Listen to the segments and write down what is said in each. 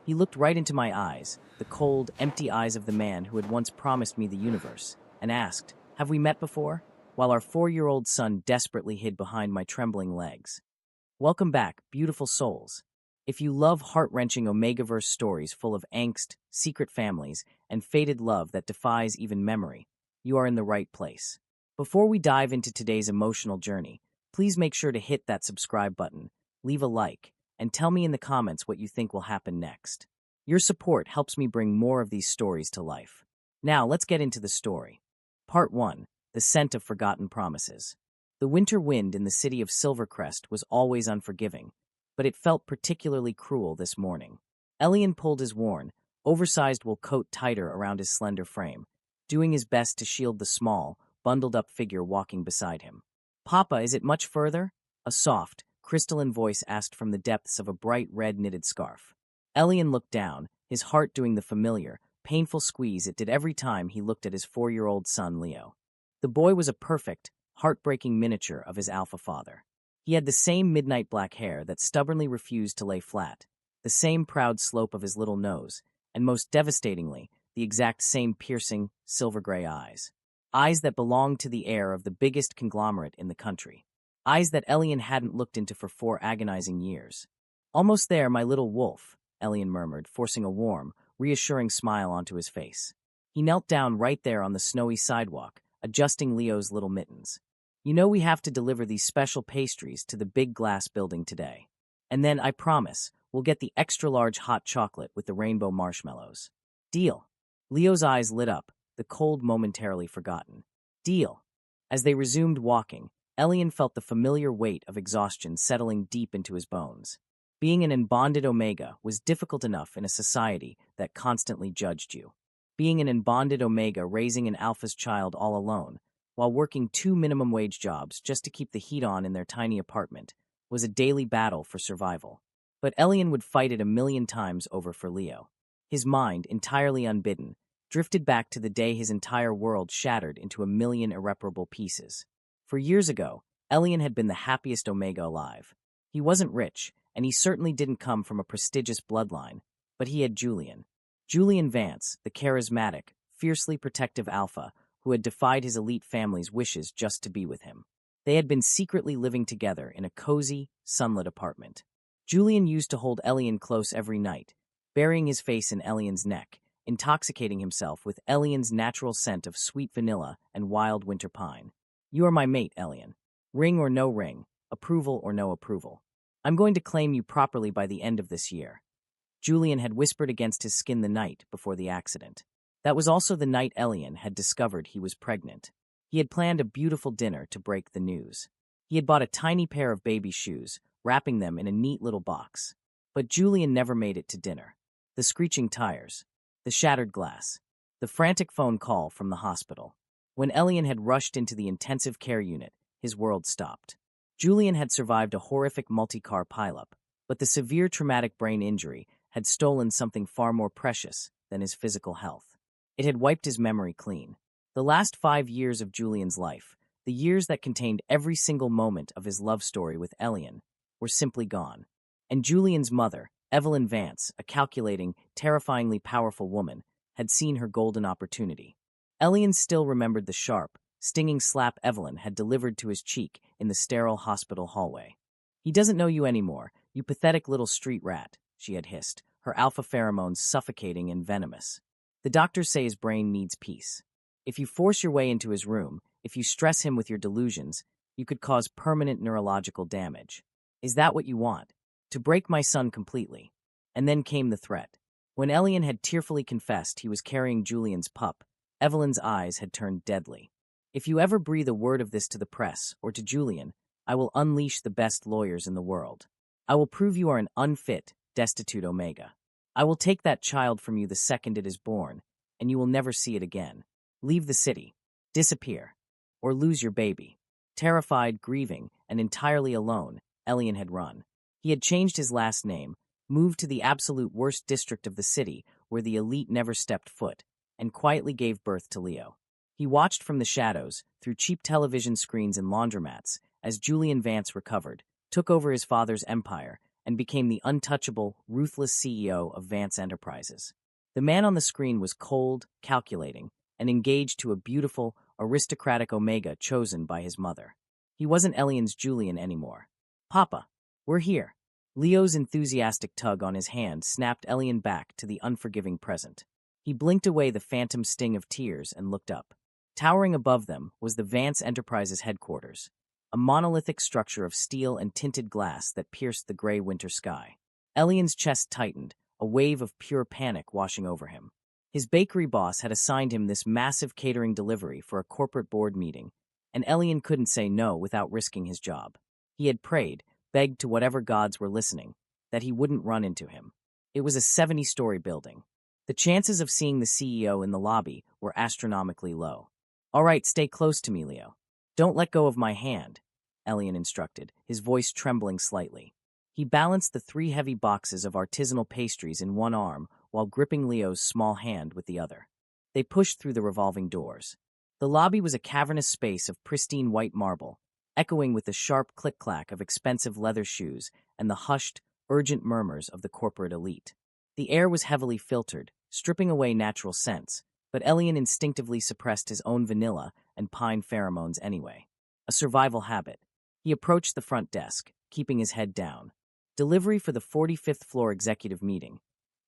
He looked right into my eyes, the cold, empty eyes of the man who had once promised me the universe, and asked, "Have we met before?" while our 4-year-old son desperately hid behind my trembling legs. Welcome back, beautiful souls. If you love heart-wrenching Omegaverse stories full of angst, secret families, and fated love that defies even memory, you are in the right place. Before we dive into today's emotional journey, please make sure to hit that subscribe button, leave a like, and tell me in the comments what you think will happen next. Your support helps me bring more of these stories to life. Now, let's get into the story. Part 1. The Scent of Forgotten Promises. The winter wind in the city of Silvercrest was always unforgiving, but it felt particularly cruel this morning. Elian pulled his worn, oversized wool coat tighter around his slender frame, doing his best to shield the small, bundled-up figure walking beside him. "Papa, is it much further?" A soft, crystalline voice asked from the depths of a bright red knitted scarf. Elian looked down, his heart doing the familiar, painful squeeze it did every time he looked at his 4-year-old son, Leo. The boy was a perfect, heartbreaking miniature of his alpha father. He had the same midnight black hair that stubbornly refused to lay flat, the same proud slope of his little nose, and most devastatingly, the exact same piercing, silver-gray eyes. Eyes that belonged to the heir of the biggest conglomerate in the country. Eyes that Elian hadn't looked into for 4 agonizing years. "Almost there, my little wolf," Elian murmured, forcing a warm, reassuring smile onto his face. He knelt down right there on the snowy sidewalk, adjusting Leo's little mittens. "You know we have to deliver these special pastries to the big glass building today. And then, I promise, we'll get the extra-large hot chocolate with the rainbow marshmallows." "Deal." Leo's eyes lit up, the cold momentarily forgotten. "Deal." As they resumed walking, Elian felt the familiar weight of exhaustion settling deep into his bones. Being an unbonded Omega was difficult enough in a society that constantly judged you. Being an unbonded Omega raising an alpha's child all alone, while working 2 minimum-wage jobs just to keep the heat on in their tiny apartment, was a daily battle for survival. But Elian would fight it 1,000,000 times over for Leo. His mind, entirely unbidden, drifted back to the day his entire world shattered into 1,000,000 irreparable pieces. For years ago, Elian had been the happiest Omega alive. He wasn't rich, and he certainly didn't come from a prestigious bloodline, but he had Julian. Julian Vance, the charismatic, fiercely protective alpha, who had defied his elite family's wishes just to be with him. They had been secretly living together in a cozy, sunlit apartment. Julian used to hold Elian close every night, burying his face in Elian's neck, intoxicating himself with Elian's natural scent of sweet vanilla and wild winter pine. "You are my mate, Elian. Ring or no ring, approval or no approval. I'm going to claim you properly by the end of this year." Julian had whispered against his skin the night before the accident. That was also the night Elian had discovered he was pregnant. He had planned a beautiful dinner to break the news. He had bought a tiny pair of baby shoes, wrapping them in a neat little box. But Julian never made it to dinner. The screeching tires, the shattered glass, the frantic phone call from the hospital. When Elian had rushed into the intensive care unit, his world stopped. Julian had survived a horrific multi-car pileup, but the severe traumatic brain injury had stolen something far more precious than his physical health. It had wiped his memory clean. The last 5 years of Julian's life, the years that contained every single moment of his love story with Elian, were simply gone. And Julian's mother, Evelyn Vance, a calculating, terrifyingly powerful woman, had seen her golden opportunity. Elian still remembered the sharp, stinging slap Evelyn had delivered to his cheek in the sterile hospital hallway. "He doesn't know you anymore, you pathetic little street rat," she had hissed, her alpha pheromones suffocating and venomous. "The doctors say his brain needs peace. If you force your way into his room, if you stress him with your delusions, you could cause permanent neurological damage. Is that what you want? To break my son completely?" And then came the threat. When Elian had tearfully confessed he was carrying Julian's pup, Evelyn's eyes had turned deadly. "If you ever breathe a word of this to the press or to Julian, I will unleash the best lawyers in the world. I will prove you are an unfit, destitute Omega. I will take that child from you the second it is born, and you will never see it again. Leave the city, disappear, or lose your baby." Terrified, grieving, and entirely alone, Elian had run. He had changed his last name, moved to the absolute worst district of the city where the elite never stepped foot, and quietly gave birth to Leo. He watched from the shadows, through cheap television screens and laundromats, as Julian Vance recovered, took over his father's empire, and became the untouchable, ruthless CEO of Vance Enterprises. The man on the screen was cold, calculating, and engaged to a beautiful, aristocratic Omega chosen by his mother. He wasn't Elian's Julian anymore. "Papa, we're here." Leo's enthusiastic tug on his hand snapped Elian back to the unforgiving present. He blinked away the phantom sting of tears and looked up. Towering above them was the Vance Enterprises headquarters, a monolithic structure of steel and tinted glass that pierced the gray winter sky. Elian's chest tightened, a wave of pure panic washing over him. His bakery boss had assigned him this massive catering delivery for a corporate board meeting, and Elian couldn't say no without risking his job. He had prayed, begged to whatever gods were listening, that he wouldn't run into him. It was a 70-story building. The chances of seeing the CEO in the lobby were astronomically low. "All right, stay close to me, Leo. Don't let go of my hand," Elian instructed, his voice trembling slightly. He balanced the 3 heavy boxes of artisanal pastries in one arm while gripping Leo's small hand with the other. They pushed through the revolving doors. The lobby was a cavernous space of pristine white marble, echoing with the sharp click-clack of expensive leather shoes and the hushed, urgent murmurs of the corporate elite. The air was heavily filtered, stripping away natural scents, but Elian instinctively suppressed his own vanilla and pine pheromones anyway. A survival habit. He approached the front desk, keeping his head down. "Delivery for the 45th floor executive meeting,"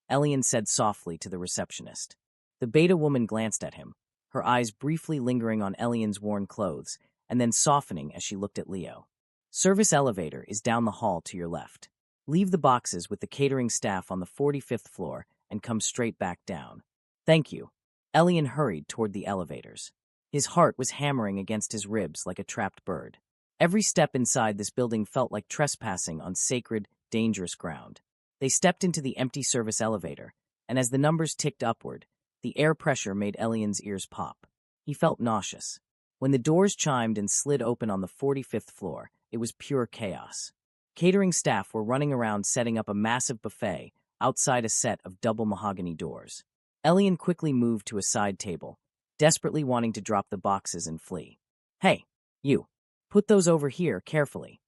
Elian said softly to the receptionist. The beta woman glanced at him, her eyes briefly lingering on Elian's worn clothes, and then softening as she looked at Leo. "Service elevator is down the hall to your left. Leave the boxes with the catering staff on the 45th floor and come straight back down." "Thank you." Elian hurried toward the elevators. His heart was hammering against his ribs like a trapped bird. Every step inside this building felt like trespassing on sacred, dangerous ground. They stepped into the empty service elevator, and as the numbers ticked upward, the air pressure made Elian's ears pop. He felt nauseous. When the doors chimed and slid open on the 45th floor, it was pure chaos. Catering staff were running around setting up a massive buffet outside a set of double mahogany doors. Elian quickly moved to a side table, desperately wanting to drop the boxes and flee. "Hey, you, put those over here carefully,"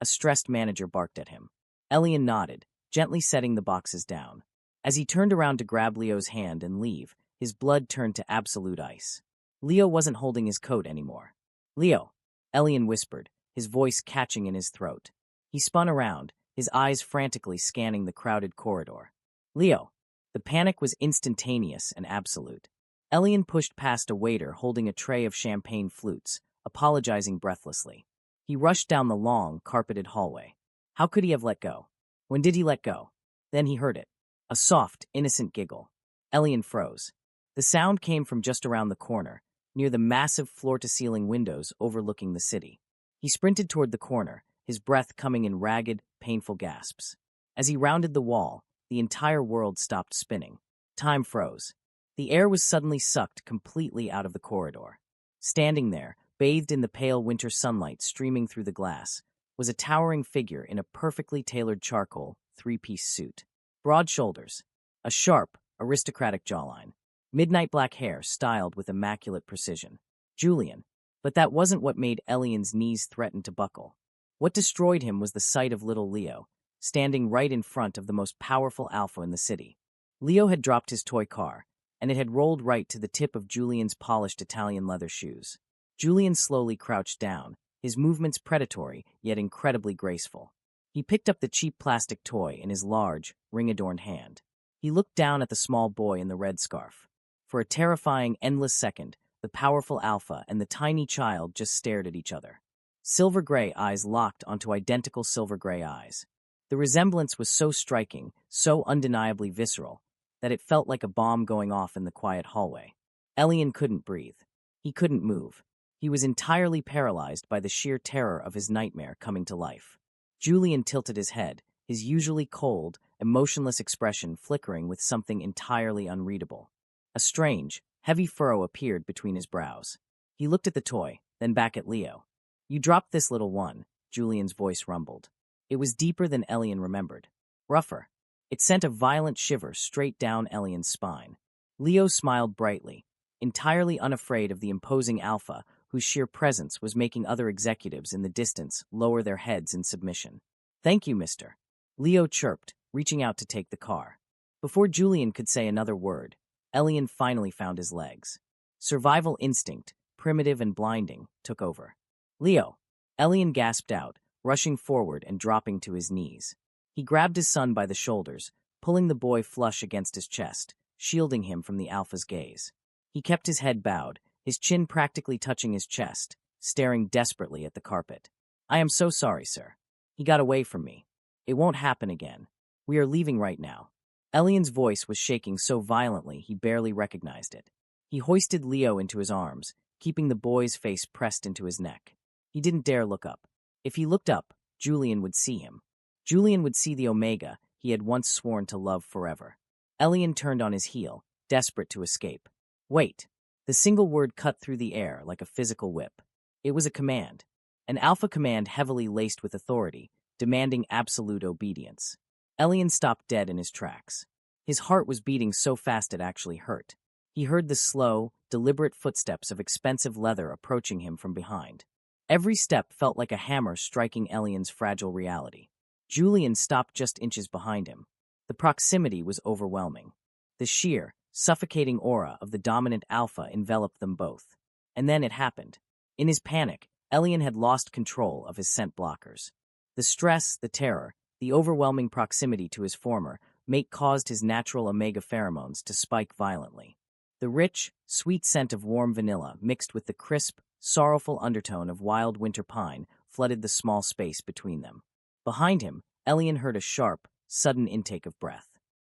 a stressed manager barked at him. Elian nodded, gently setting the boxes down. As he turned around to grab Leo's hand and leave, his blood turned to absolute ice. Leo wasn't holding his coat anymore. "Leo," Elian whispered, his voice catching in his throat. He spun around, his eyes frantically scanning the crowded corridor. "Leo." The panic was instantaneous and absolute. Elian pushed past a waiter holding a tray of champagne flutes, apologizing breathlessly. He rushed down the long, carpeted hallway. How could he have let go? When did he let go? Then he heard it. A soft, innocent giggle. Elian froze. The sound came from just around the corner, near the massive floor-to-ceiling windows overlooking the city. He sprinted toward the corner, his breath coming in ragged, painful gasps. As he rounded the wall, the entire world stopped spinning. Time froze. The air was suddenly sucked completely out of the corridor. Standing there, bathed in the pale winter sunlight streaming through the glass, was a towering figure in a perfectly tailored charcoal, 3-piece suit. Broad shoulders, a sharp, aristocratic jawline, midnight black hair styled with immaculate precision. Julian. But that wasn't what made Elian's knees threaten to buckle. What destroyed him was the sight of little Leo, standing right in front of the most powerful alpha in the city. Leo had dropped his toy car, and it had rolled right to the tip of Julian's polished Italian leather shoes. Julian slowly crouched down, his movements predatory yet incredibly graceful. He picked up the cheap plastic toy in his large, ring-adorned hand. He looked down at the small boy in the red scarf. For a terrifying, endless second, the powerful alpha and the tiny child just stared at each other. Silver-gray eyes locked onto identical silver-gray eyes. The resemblance was so striking, so undeniably visceral, that it felt like a bomb going off in the quiet hallway. Elian couldn't breathe. He couldn't move. He was entirely paralyzed by the sheer terror of his nightmare coming to life. Julian tilted his head, his usually cold, emotionless expression flickering with something entirely unreadable. A strange, heavy furrow appeared between his brows. He looked at the toy, then back at Leo. "You dropped this little one," Julian's voice rumbled. It was deeper than Elian remembered. Rougher. It sent a violent shiver straight down Elian's spine. Leo smiled brightly, entirely unafraid of the imposing alpha whose sheer presence was making other executives in the distance lower their heads in submission. "Thank you, mister." Leo chirped, reaching out to take the car. Before Julian could say another word, Elian finally found his legs. Survival instinct, primitive and blinding, took over. Leo! Elian gasped out, rushing forward and dropping to his knees. He grabbed his son by the shoulders, pulling the boy flush against his chest, shielding him from the alpha's gaze. He kept his head bowed, his chin practically touching his chest, staring desperately at the carpet. I am so sorry, sir. He got away from me. It won't happen again. We are leaving right now. Elian's voice was shaking so violently he barely recognized it. He hoisted Leo into his arms, keeping the boy's face pressed into his neck. He didn't dare look up. If he looked up, Julian would see him. Julian would see the Omega he had once sworn to love forever. Elian turned on his heel, desperate to escape. Wait. The single word cut through the air like a physical whip. It was a command. An alpha command heavily laced with authority, demanding absolute obedience. Elian stopped dead in his tracks. His heart was beating so fast it actually hurt. He heard the slow, deliberate footsteps of expensive leather approaching him from behind. Every step felt like a hammer striking Elian's fragile reality. Julian stopped just inches behind him. The proximity was overwhelming. The sheer, suffocating aura of the dominant alpha enveloped them both. And then it happened. In his panic, Elian had lost control of his scent blockers. The stress, the terror, the overwhelming proximity to his former mate caused his natural omega pheromones to spike violently. The rich, sweet scent of warm vanilla mixed with the crisp, sorrowful undertone of wild winter pine flooded the small space between them. Behind him, Elian heard a sharp, sudden intake of breath.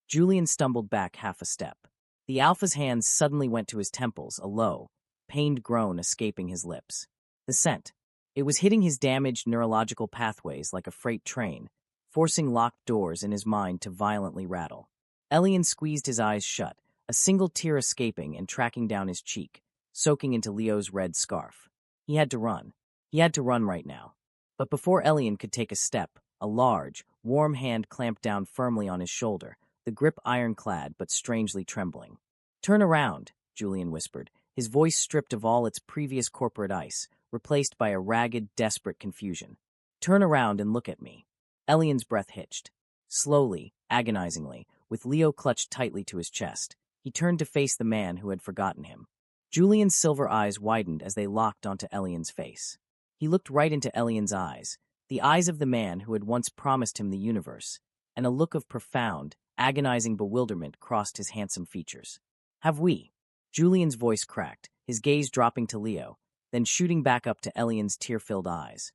Julian stumbled back half a step. The alpha's hands suddenly went to his temples, a low, pained groan escaping his lips. The scent. It was hitting his damaged neurological pathways like a freight train, forcing locked doors in his mind to violently rattle. Elian squeezed his eyes shut, a single tear escaping and tracking down his cheek, soaking into Leo's red scarf. He had to run. He had to run right now. But before Elian could take a step, a large, warm hand clamped down firmly on his shoulder, the grip ironclad but strangely trembling. Turn around, Julian whispered, his voice stripped of all its previous corporate ice, replaced by a ragged, desperate confusion. Turn around and look at me. Elian's breath hitched. Slowly, agonizingly, with Leo clutched tightly to his chest, he turned to face the man who had forgotten him. Julian's silver eyes widened as they locked onto Elian's face. He looked right into Elian's eyes, the eyes of the man who had once promised him the universe, and a look of profound, agonizing bewilderment crossed his handsome features. Have we? Julian's voice cracked, his gaze dropping to Leo, then shooting back up to Elian's tear-filled eyes.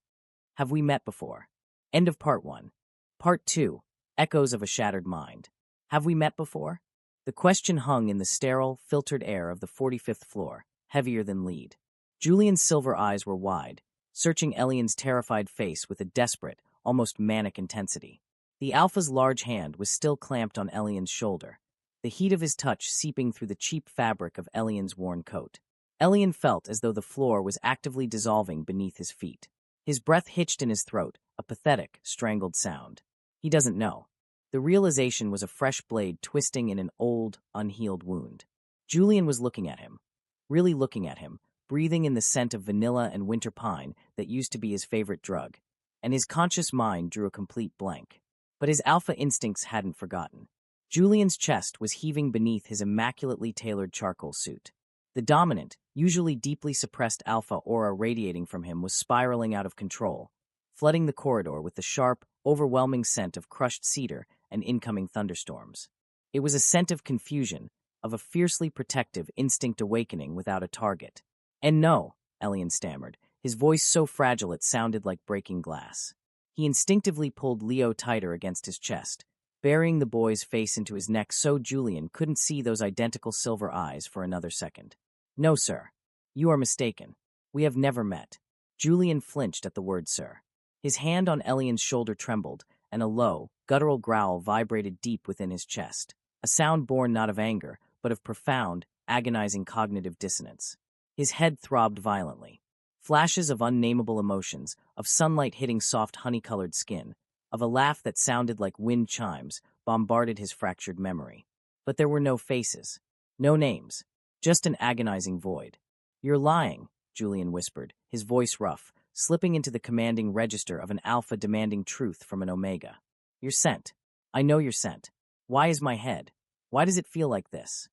Have we met before? End of Part 1. Part 2. Echoes of a Shattered Mind. Have we met before? The question hung in the sterile, filtered air of the 45th floor, heavier than lead. Julian's silver eyes were wide, searching Elian's terrified face with a desperate, almost manic intensity. The alpha's large hand was still clamped on Elian's shoulder, the heat of his touch seeping through the cheap fabric of Elian's worn coat. Elian felt as though the floor was actively dissolving beneath his feet. His breath hitched in his throat, a pathetic, strangled sound. He doesn't know. The realization was a fresh blade twisting in an old, unhealed wound. Julian was looking at him, really looking at him, breathing in the scent of vanilla and winter pine that used to be his favorite drug, and his conscious mind drew a complete blank. But his alpha instincts hadn't forgotten. Julian's chest was heaving beneath his immaculately tailored charcoal suit. The dominant, usually deeply suppressed alpha aura radiating from him was spiraling out of control, flooding the corridor with the sharp, overwhelming scent of crushed cedar and incoming thunderstorms. It was a scent of confusion, of a fiercely protective instinct awakening without a target. And no, Elian stammered, his voice so fragile it sounded like breaking glass. He instinctively pulled Leo tighter against his chest, burying the boy's face into his neck so Julian couldn't see those identical silver eyes for another second. No, sir. You are mistaken. We have never met. Julian flinched at the word sir. His hand on Elian's shoulder trembled, and a low, guttural growl vibrated deep within his chest, a sound born not of anger, but of profound, agonizing cognitive dissonance. His head throbbed violently. Flashes of unnameable emotions, of sunlight hitting soft honey-colored skin, of a laugh that sounded like wind chimes, bombarded his fractured memory. But there were no faces, no names, just an agonizing void. You're lying, Julian whispered, his voice rough, slipping into the commanding register of an alpha demanding truth from an omega. You're sent. I know you're sent. Why is my head? Why does it feel like this?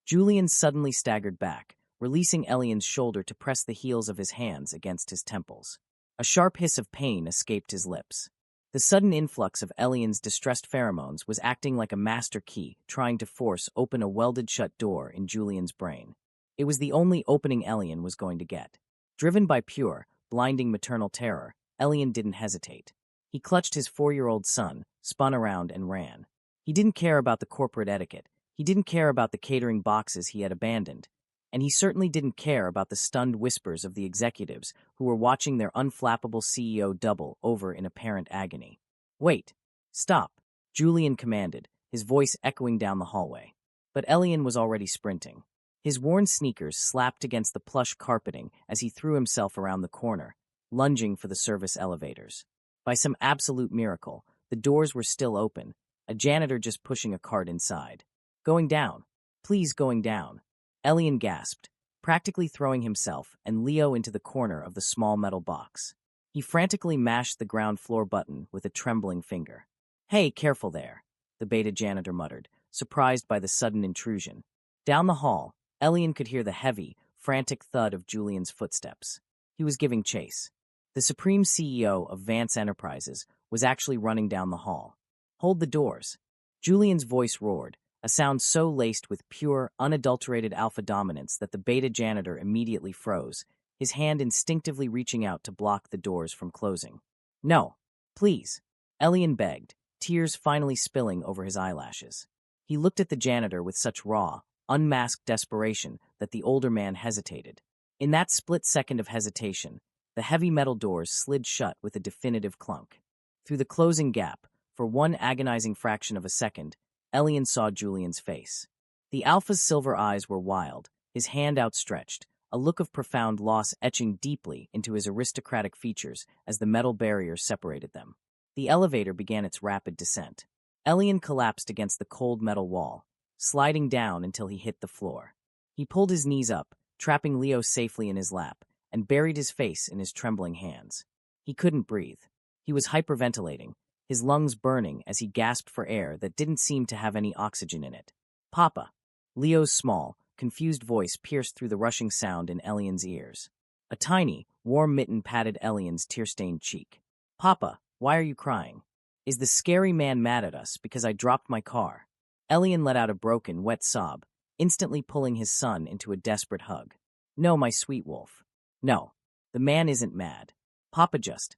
Julian suddenly staggered back, releasing Elian's shoulder to press the heels of his hands against his temples. A sharp hiss of pain escaped his lips. The sudden influx of Elian's distressed pheromones was acting like a master key, trying to force open a welded-shut door in Julian's brain. It was the only opening Elian was going to get. Driven by pure, blinding maternal terror, Elian didn't hesitate. He clutched his 4-year-old son, spun around, and ran. He didn't care about the corporate etiquette. He didn't care about the catering boxes he had abandoned. And he certainly didn't care about the stunned whispers of the executives who were watching their unflappable CEO double over in apparent agony. "Wait. Stop," Julian commanded, his voice echoing down the hallway. But Elian was already sprinting. His worn sneakers slapped against the plush carpeting as he threw himself around the corner, lunging for the service elevators. By some absolute miracle, the doors were still open, a janitor just pushing a cart inside. "Going down. Please, going down." Elian gasped, practically throwing himself and Leo into the corner of the small metal box. He frantically mashed the ground floor button with a trembling finger. "Hey, careful there," the beta janitor muttered, surprised by the sudden intrusion. Down the hall, Elian could hear the heavy, frantic thud of Julian's footsteps. He was giving chase. The supreme CEO of Vance Enterprises was actually running down the hall. "Hold the doors." Julian's voice roared, a sound so laced with pure, unadulterated alpha dominance that the beta janitor immediately froze, his hand instinctively reaching out to block the doors from closing. "No, please," Elian begged, tears finally spilling over his eyelashes. He looked at the janitor with such raw, unmasked desperation that the older man hesitated. In that split second of hesitation, the heavy metal doors slid shut with a definitive clunk. Through the closing gap, for one agonizing fraction of a second, Elian saw Julian's face. The Alpha's silver eyes were wild, his hand outstretched, a look of profound loss etching deeply into his aristocratic features as the metal barrier separated them. The elevator began its rapid descent. Elian collapsed against the cold metal wall, sliding down until he hit the floor. He pulled his knees up, trapping Leo safely in his lap, and buried his face in his trembling hands. He couldn't breathe. He was hyperventilating, his lungs burning as he gasped for air that didn't seem to have any oxygen in it. "Papa." Leo's small, confused voice pierced through the rushing sound in Elian's ears. A tiny, warm mitten patted Elian's tear-stained cheek. "Papa, why are you crying? Is the scary man mad at us because I dropped my car?" Elian let out a broken, wet sob, instantly pulling his son into a desperate hug. "No, my sweet wolf. No, the man isn't mad. Papa just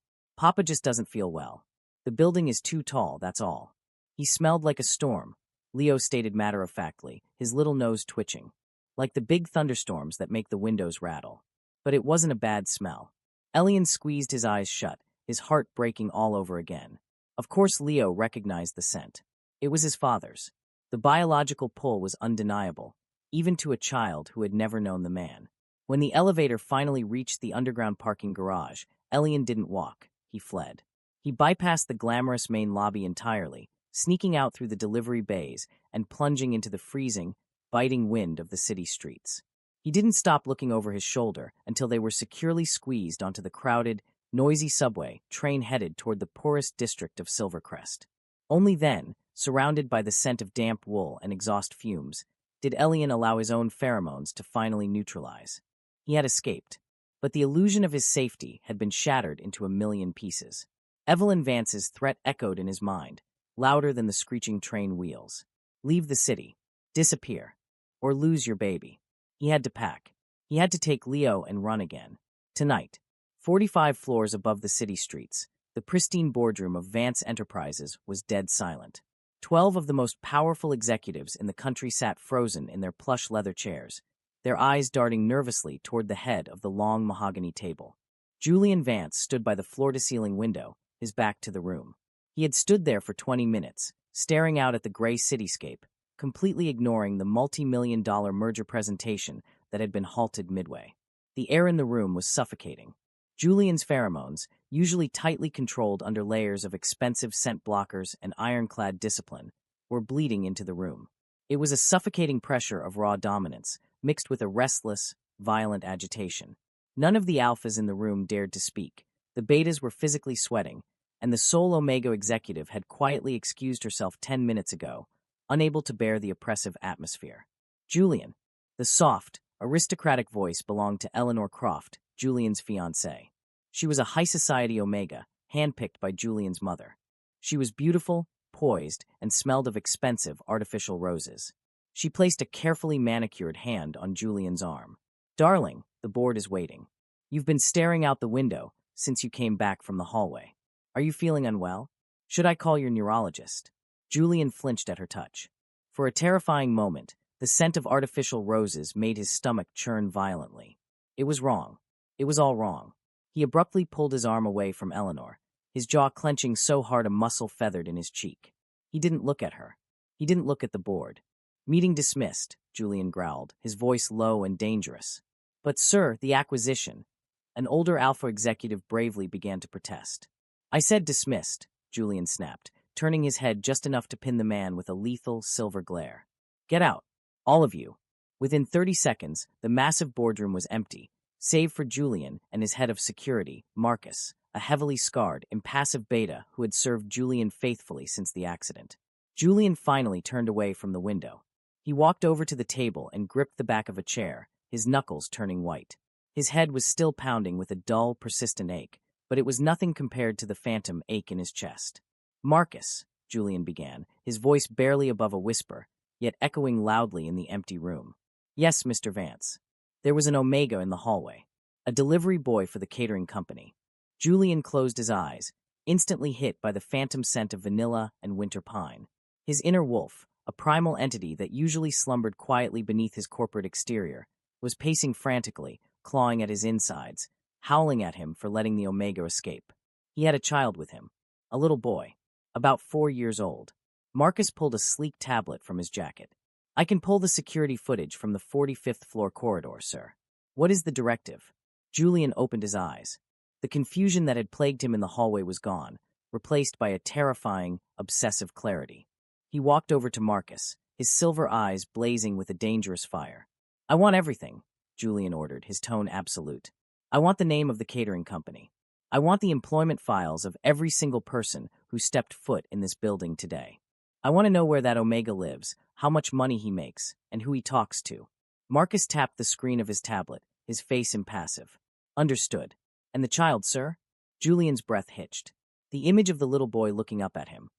doesn't feel well. The building is too tall, that's all. He smelled like a storm," Leo stated matter-of-factly, his little nose twitching. "Like the big thunderstorms that make the windows rattle. But it wasn't a bad smell." Elian squeezed his eyes shut, his heart breaking all over again. Of course Leo recognized the scent. It was his father's. The biological pull was undeniable, even to a child who had never known the man. When the elevator finally reached the underground parking garage, Elian didn't walk, he fled. He bypassed the glamorous main lobby entirely, sneaking out through the delivery bays and plunging into the freezing, biting wind of the city streets. He didn't stop looking over his shoulder until they were securely squeezed onto the crowded, noisy subway train headed toward the poorest district of Silvercrest. Only then, surrounded by the scent of damp wool and exhaust fumes, did Elian allow his own pheromones to finally neutralize. He had escaped, but the illusion of his safety had been shattered into a million pieces. Evelyn Vance's threat echoed in his mind, louder than the screeching train wheels. Leave the city, disappear, or lose your baby. He had to pack. He had to take Leo and run again. Tonight, 45 floors above the city streets, the pristine boardroom of Vance Enterprises was dead silent. 12 of the most powerful executives in the country sat frozen in their plush leather chairs, their eyes darting nervously toward the head of the long mahogany table. Julian Vance stood by the floor-to-ceiling window, his back to the room. He had stood there for 20 minutes, staring out at the gray cityscape, completely ignoring the multi-million-dollar merger presentation that had been halted midway. The air in the room was suffocating. Julian's pheromones, usually tightly controlled under layers of expensive scent blockers and ironclad discipline, were bleeding into the room. It was a suffocating pressure of raw dominance, mixed with a restless, violent agitation. None of the alphas in the room dared to speak. The betas were physically sweating, and the sole Omega executive had quietly excused herself 10 minutes ago, unable to bear the oppressive atmosphere. Julian. The soft, aristocratic voice belonged to Eleanor Croft, Julian's fiancée. She was a high society Omega, handpicked by Julian's mother. She was beautiful, poised, and smelled of expensive artificial roses. She placed a carefully manicured hand on Julian's arm. "Darling, the board is waiting. You've been staring out the window since you came back from the hallway. Are you feeling unwell? Should I call your neurologist?" Julian flinched at her touch. For a terrifying moment, the scent of artificial roses made his stomach churn violently. It was wrong. It was all wrong. He abruptly pulled his arm away from Eleanor, his jaw clenching so hard a muscle feathered in his cheek. He didn't look at her. He didn't look at the board. "Meeting dismissed," Julian growled, his voice low and dangerous. "But sir, the acquisition." An older Alpha executive bravely began to protest. "I said dismissed," Julian snapped, turning his head just enough to pin the man with a lethal silver glare. "Get out, all of you." Within 30 seconds, the massive boardroom was empty, save for Julian and his head of security, Marcus, a heavily scarred, impassive beta who had served Julian faithfully since the accident. Julian finally turned away from the window. He walked over to the table and gripped the back of a chair, his knuckles turning white. His head was still pounding with a dull, persistent ache, but it was nothing compared to the phantom ache in his chest. "Marcus," Julian began, his voice barely above a whisper, yet echoing loudly in the empty room. "Yes, Mr. Vance." There was an Omega in the hallway, a delivery boy for the catering company. Julian closed his eyes, instantly hit by the phantom scent of vanilla and winter pine. His inner wolf, a primal entity that usually slumbered quietly beneath his corporate exterior, was pacing frantically, clawing at his insides, howling at him for letting the Omega escape. He had a child with him, a little boy, about 4 years old. Marcus pulled a sleek tablet from his jacket. "I can pull the security footage from the 45th floor corridor, sir." "What is the directive?" Julian opened his eyes. The confusion that had plagued him in the hallway was gone, replaced by a terrifying, obsessive clarity. He walked over to Marcus, his silver eyes blazing with a dangerous fire. "I want everything," Julian ordered, his tone absolute. "I want the name of the catering company. I want the employment files of every single person who stepped foot in this building today. I want to know where that Omega lives, how much money he makes, and who he talks to." Marcus tapped the screen of his tablet, his face impassive. "Understood. And the child, sir?" Julian's breath hitched. The image of the little boy looking up at him,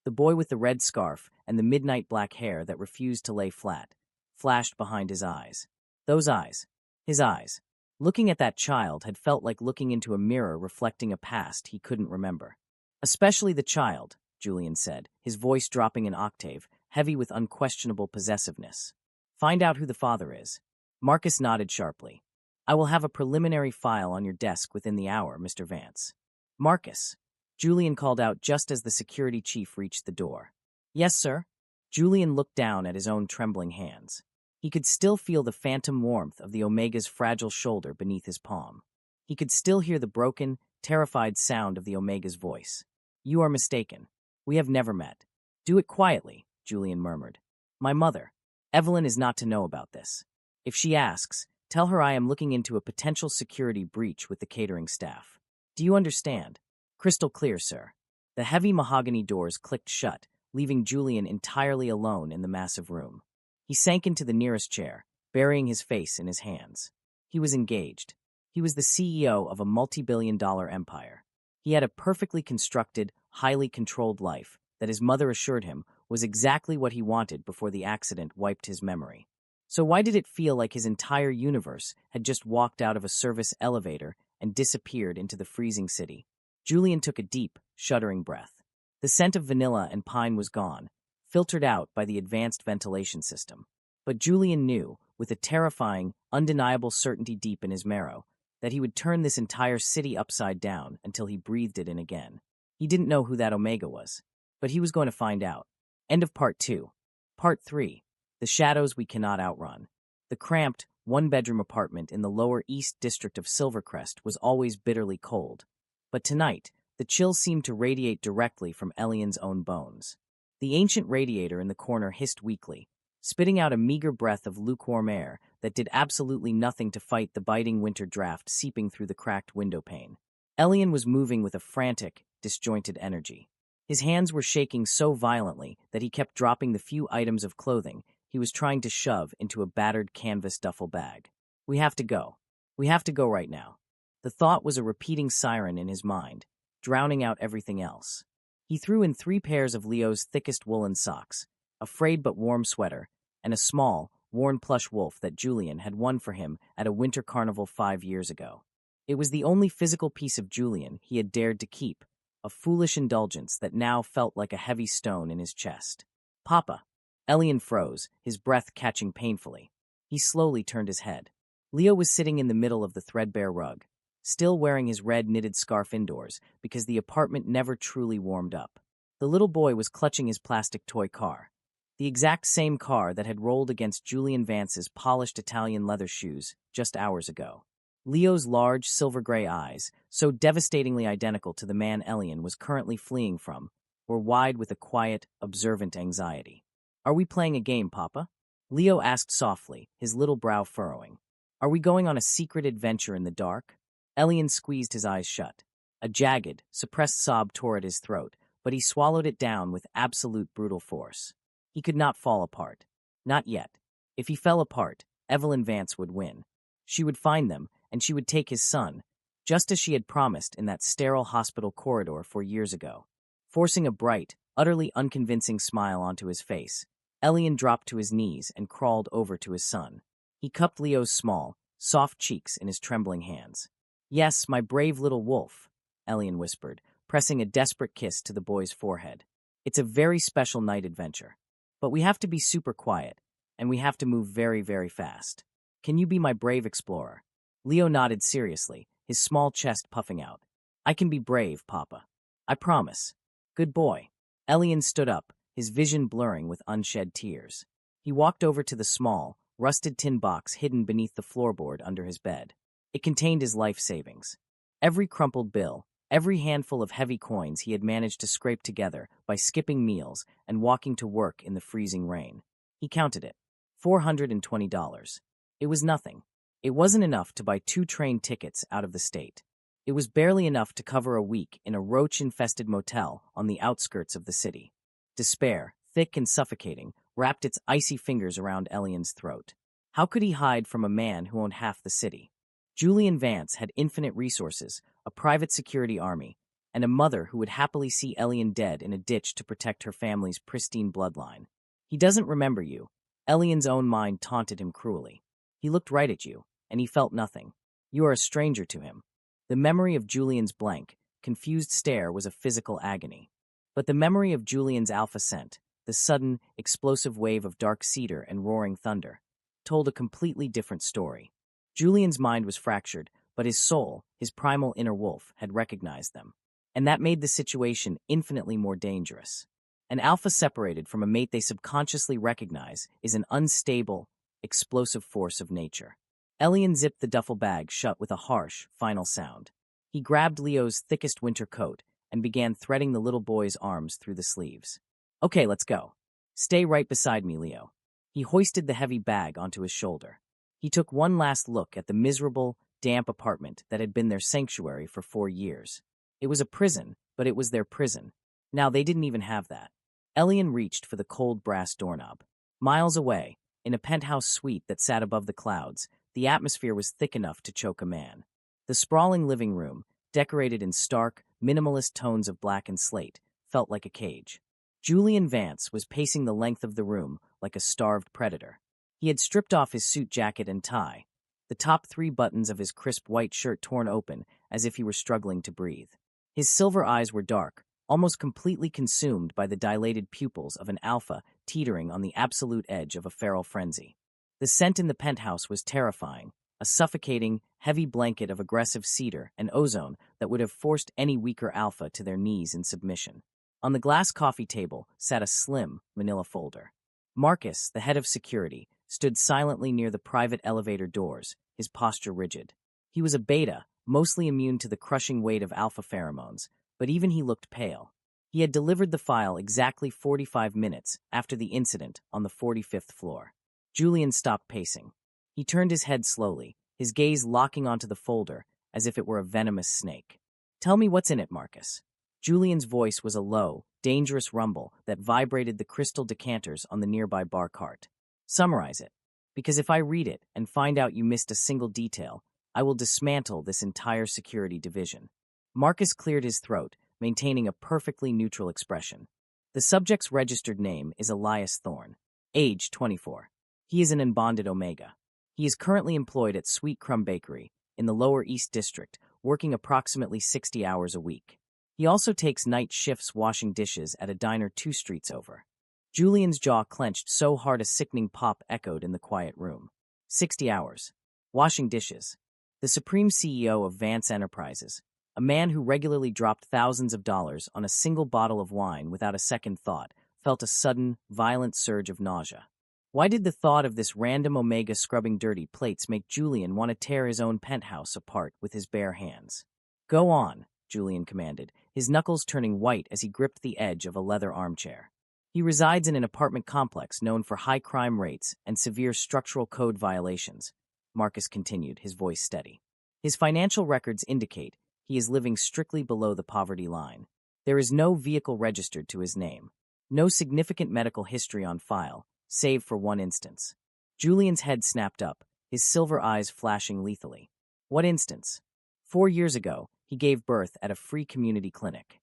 the boy with the red scarf and the midnight black hair that refused to lay flat, flashed behind his eyes. Those eyes, his eyes. Looking at that child had felt like looking into a mirror reflecting a past he couldn't remember. "Especially the child," Julian said, his voice dropping an octave, heavy with unquestionable possessiveness. "Find out who the father is." Marcus nodded sharply. "I will have a preliminary file on your desk within the hour, Mr. Vance." "Marcus," Julian called out just as the security chief reached the door. "Yes, sir." Julian looked down at his own trembling hands. He could still feel the phantom warmth of the Omega's fragile shoulder beneath his palm. He could still hear the broken, terrified sound of the Omega's voice. "You are mistaken. We have never met." "Do it quietly," Julian murmured. "My mother, Evelyn, is not to know about this. If she asks, tell her I am looking into a potential security breach with the catering staff. Do you understand?" "Crystal clear, sir." The heavy mahogany doors clicked shut, leaving Julian entirely alone in the massive room. He sank into the nearest chair, burying his face in his hands. He was engaged. He was the CEO of a multi-billion-dollar empire. He had a perfectly constructed, highly controlled life that his mother assured him was exactly what he wanted before the accident wiped his memory. So why did it feel like his entire universe had just walked out of a service elevator and disappeared into the freezing city? Julian took a deep, shuddering breath. The scent of vanilla and pine was gone, filtered out by the advanced ventilation system. But Julian knew, with a terrifying, undeniable certainty deep in his marrow, that he would turn this entire city upside down until he breathed it in again. He didn't know who that Omega was, but he was going to find out. End of Part 2. Part 3. The Shadows We Cannot Outrun. The cramped, one-bedroom apartment in the lower east district of Silvercrest was always bitterly cold. But tonight, the chill seemed to radiate directly from Elian's own bones. The ancient radiator in the corner hissed weakly, spitting out a meager breath of lukewarm air that did absolutely nothing to fight the biting winter draft seeping through the cracked window pane. Elian was moving with a frantic, disjointed energy. His hands were shaking so violently that he kept dropping the few items of clothing he was trying to shove into a battered canvas duffel bag. We have to go. We have to go right now. The thought was a repeating siren in his mind, drowning out everything else. He threw in 3 pairs of Leo's thickest woolen socks, a frayed but warm sweater, and a small, worn plush wolf that Julian had won for him at a winter carnival 5 years ago. It was the only physical piece of Julian he had dared to keep, a foolish indulgence that now felt like a heavy stone in his chest. Papa. Elian froze, his breath catching painfully. He slowly turned his head. Leo was sitting in the middle of the threadbare rug, still wearing his red knitted scarf indoors because the apartment never truly warmed up. The little boy was clutching his plastic toy car, the exact same car that had rolled against Julian Vance's polished Italian leather shoes just hours ago. Leo's large, silver-gray eyes, so devastatingly identical to the man Elian was currently fleeing from, were wide with a quiet, observant anxiety. "Are we playing a game, Papa?" Leo asked softly, his little brow furrowing. "Are we going on a secret adventure in the dark?" Elian squeezed his eyes shut. A jagged, suppressed sob tore at his throat, but he swallowed it down with absolute brutal force. He could not fall apart. Not yet. If he fell apart, Evelyn Vance would win. She would find them, and she would take his son, just as she had promised in that sterile hospital corridor 4 years ago. Forcing a bright, utterly unconvincing smile onto his face, Elian dropped to his knees and crawled over to his son. He cupped Leo's small, soft cheeks in his trembling hands. "Yes, my brave little wolf," Elian whispered, pressing a desperate kiss to the boy's forehead. "It's a very special night adventure. But we have to be super quiet, and we have to move very, very fast. Can you be my brave explorer?" Leo nodded seriously, his small chest puffing out. "I can be brave, Papa. I promise." "Good boy." Elian stood up, his vision blurring with unshed tears. He walked over to the small, rusted tin box hidden beneath the floorboard under his bed. It contained his life savings. Every crumpled bill, every handful of heavy coins he had managed to scrape together by skipping meals and walking to work in the freezing rain. He counted it. $420. It was nothing. It wasn't enough to buy 2 train tickets out of the state. It was barely enough to cover a week in a roach-infested motel on the outskirts of the city. Despair, thick and suffocating, wrapped its icy fingers around Elian's throat. How could he hide from a man who owned half the city? Julian Vance had infinite resources, a private security army, and a mother who would happily see Elian dead in a ditch to protect her family's pristine bloodline. "He doesn't remember you." Elian's own mind taunted him cruelly. "He looked right at you, and he felt nothing. You are a stranger to him." The memory of Julian's blank, confused stare was a physical agony. But the memory of Julian's alpha scent, the sudden, explosive wave of dark cedar and roaring thunder, told a completely different story. Julian's mind was fractured, but his soul, his primal inner wolf, had recognized them. And that made the situation infinitely more dangerous. An alpha separated from a mate they subconsciously recognize is an unstable, explosive force of nature. Elian zipped the duffel bag shut with a harsh, final sound. He grabbed Leo's thickest winter coat and began threading the little boy's arms through the sleeves. "Okay, let's go. Stay right beside me, Leo." He hoisted the heavy bag onto his shoulder. He took one last look at the miserable, damp apartment that had been their sanctuary for 4 years. It was a prison, but it was their prison. Now they didn't even have that. Elian reached for the cold brass doorknob. Miles away, in a penthouse suite that sat above the clouds, the atmosphere was thick enough to choke a man. The sprawling living room, decorated in stark, minimalist tones of black and slate, felt like a cage. Julian Vance was pacing the length of the room like a starved predator. He had stripped off his suit jacket and tie, the top 3 buttons of his crisp white shirt torn open as if he were struggling to breathe. His silver eyes were dark, almost completely consumed by the dilated pupils of an alpha teetering on the absolute edge of a feral frenzy. The scent in the penthouse was terrifying, a suffocating, heavy blanket of aggressive cedar and ozone that would have forced any weaker alpha to their knees in submission. On the glass coffee table sat a slim, manila folder. Marcus, the head of security, stood silently near the private elevator doors, his posture rigid. He was a beta, mostly immune to the crushing weight of alpha pheromones, but even he looked pale. He had delivered the file exactly 45 minutes after the incident on the 45th floor. Julian stopped pacing. He turned his head slowly, his gaze locking onto the folder as if it were a venomous snake. "Tell me what's in it, Marcus." Julian's voice was a low, dangerous rumble that vibrated the crystal decanters on the nearby bar cart. Summarize it. Because if I read it and find out you missed a single detail, I will dismantle this entire security division. Marcus cleared his throat, maintaining a perfectly neutral expression. The subject's registered name is Elias Thorne, age 24. He is an unbonded Omega. He is currently employed at Sweet Crumb Bakery in the Lower East District, working approximately 60 hours a week. He also takes night shifts washing dishes at a diner 2 streets over. Julian's jaw clenched so hard a sickening pop echoed in the quiet room. 60 hours. Washing dishes. The supreme CEO of Vance Enterprises, a man who regularly dropped thousands of dollars on a single bottle of wine without a second thought, felt a sudden, violent surge of nausea. Why did the thought of this random Omega scrubbing dirty plates make Julian want to tear his own penthouse apart with his bare hands? Go on, Julian commanded, his knuckles turning white as he gripped the edge of a leather armchair. He resides in an apartment complex known for high crime rates and severe structural code violations, Marcus continued, his voice steady. His financial records indicate he is living strictly below the poverty line. There is no vehicle registered to his name, no significant medical history on file, save for one instance. Julian's head snapped up, his silver eyes flashing lethally. What instance? 4 years ago, he gave birth at a free community clinic.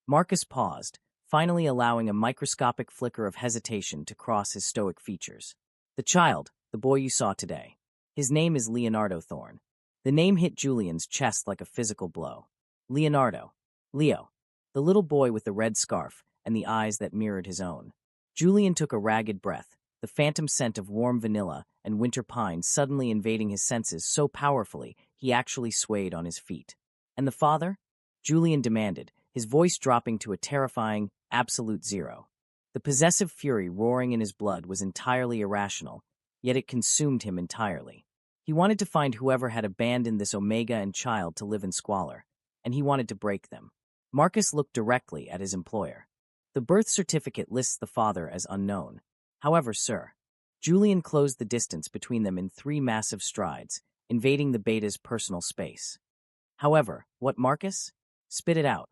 Marcus paused, finally allowing a microscopic flicker of hesitation to cross his stoic features. The child, the boy you saw today. His name is Leonardo Thorne. The name hit Julian's chest like a physical blow. Leonardo. Leo. The little boy with the red scarf and the eyes that mirrored his own. Julian took a ragged breath, the phantom scent of warm vanilla and winter pine suddenly invading his senses so powerfully he actually swayed on his feet. And the father? Julian demanded, his voice dropping to a terrifying, absolute zero. The possessive fury roaring in his blood was entirely irrational, yet it consumed him entirely. He wanted to find whoever had abandoned this Omega and child to live in squalor, and he wanted to break them. Marcus looked directly at his employer. The birth certificate lists the father as unknown. However, sir, Julian closed the distance between them in 3 massive strides, invading the beta's personal space. However, what, Marcus? Spit it out.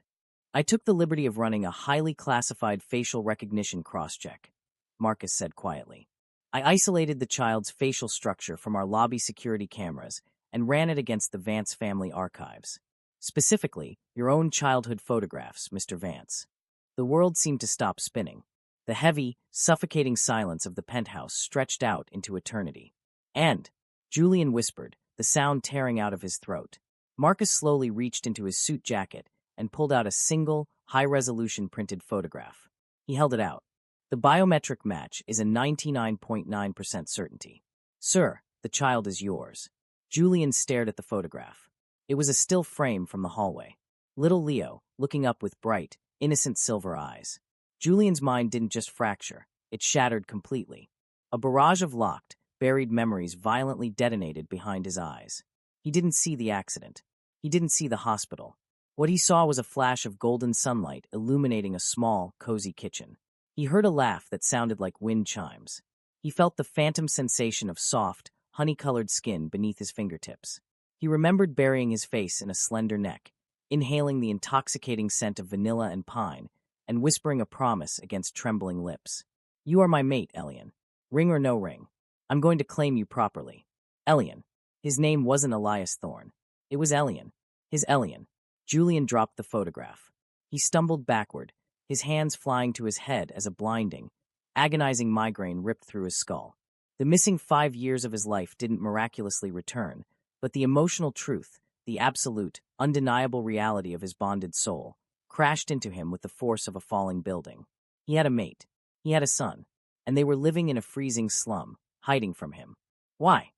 I took the liberty of running a highly classified facial recognition cross-check, Marcus said quietly. I isolated the child's facial structure from our lobby security cameras and ran it against the Vance family archives. Specifically, your own childhood photographs, Mr. Vance. The world seemed to stop spinning. The heavy, suffocating silence of the penthouse stretched out into eternity. And, Julian whispered, the sound tearing out of his throat. Marcus slowly reached into his suit jacket and pulled out a single, high-resolution printed photograph. He held it out. The biometric match is a 99.9% certainty. Sir, the child is yours. Julian stared at the photograph. It was a still frame from the hallway. Little Leo, looking up with bright, innocent silver eyes. Julian's mind didn't just fracture, it shattered completely. A barrage of locked, buried memories violently detonated behind his eyes. He didn't see the accident. He didn't see the hospital. What he saw was a flash of golden sunlight illuminating a small, cozy kitchen. He heard a laugh that sounded like wind chimes. He felt the phantom sensation of soft, honey-colored skin beneath his fingertips. He remembered burying his face in a slender neck, inhaling the intoxicating scent of vanilla and pine, and whispering a promise against trembling lips. You are my mate, Elian. Ring or no ring. I'm going to claim you properly. Elian. His name wasn't Elias Thorne. It was Elian. His Elian. Julian dropped the photograph. He stumbled backward, his hands flying to his head as a blinding, agonizing migraine ripped through his skull. The missing 5 years of his life didn't miraculously return, but the emotional truth, the absolute, undeniable reality of his bonded soul, crashed into him with the force of a falling building. He had a mate. He had a son. And they were living in a freezing slum, hiding from him. Why?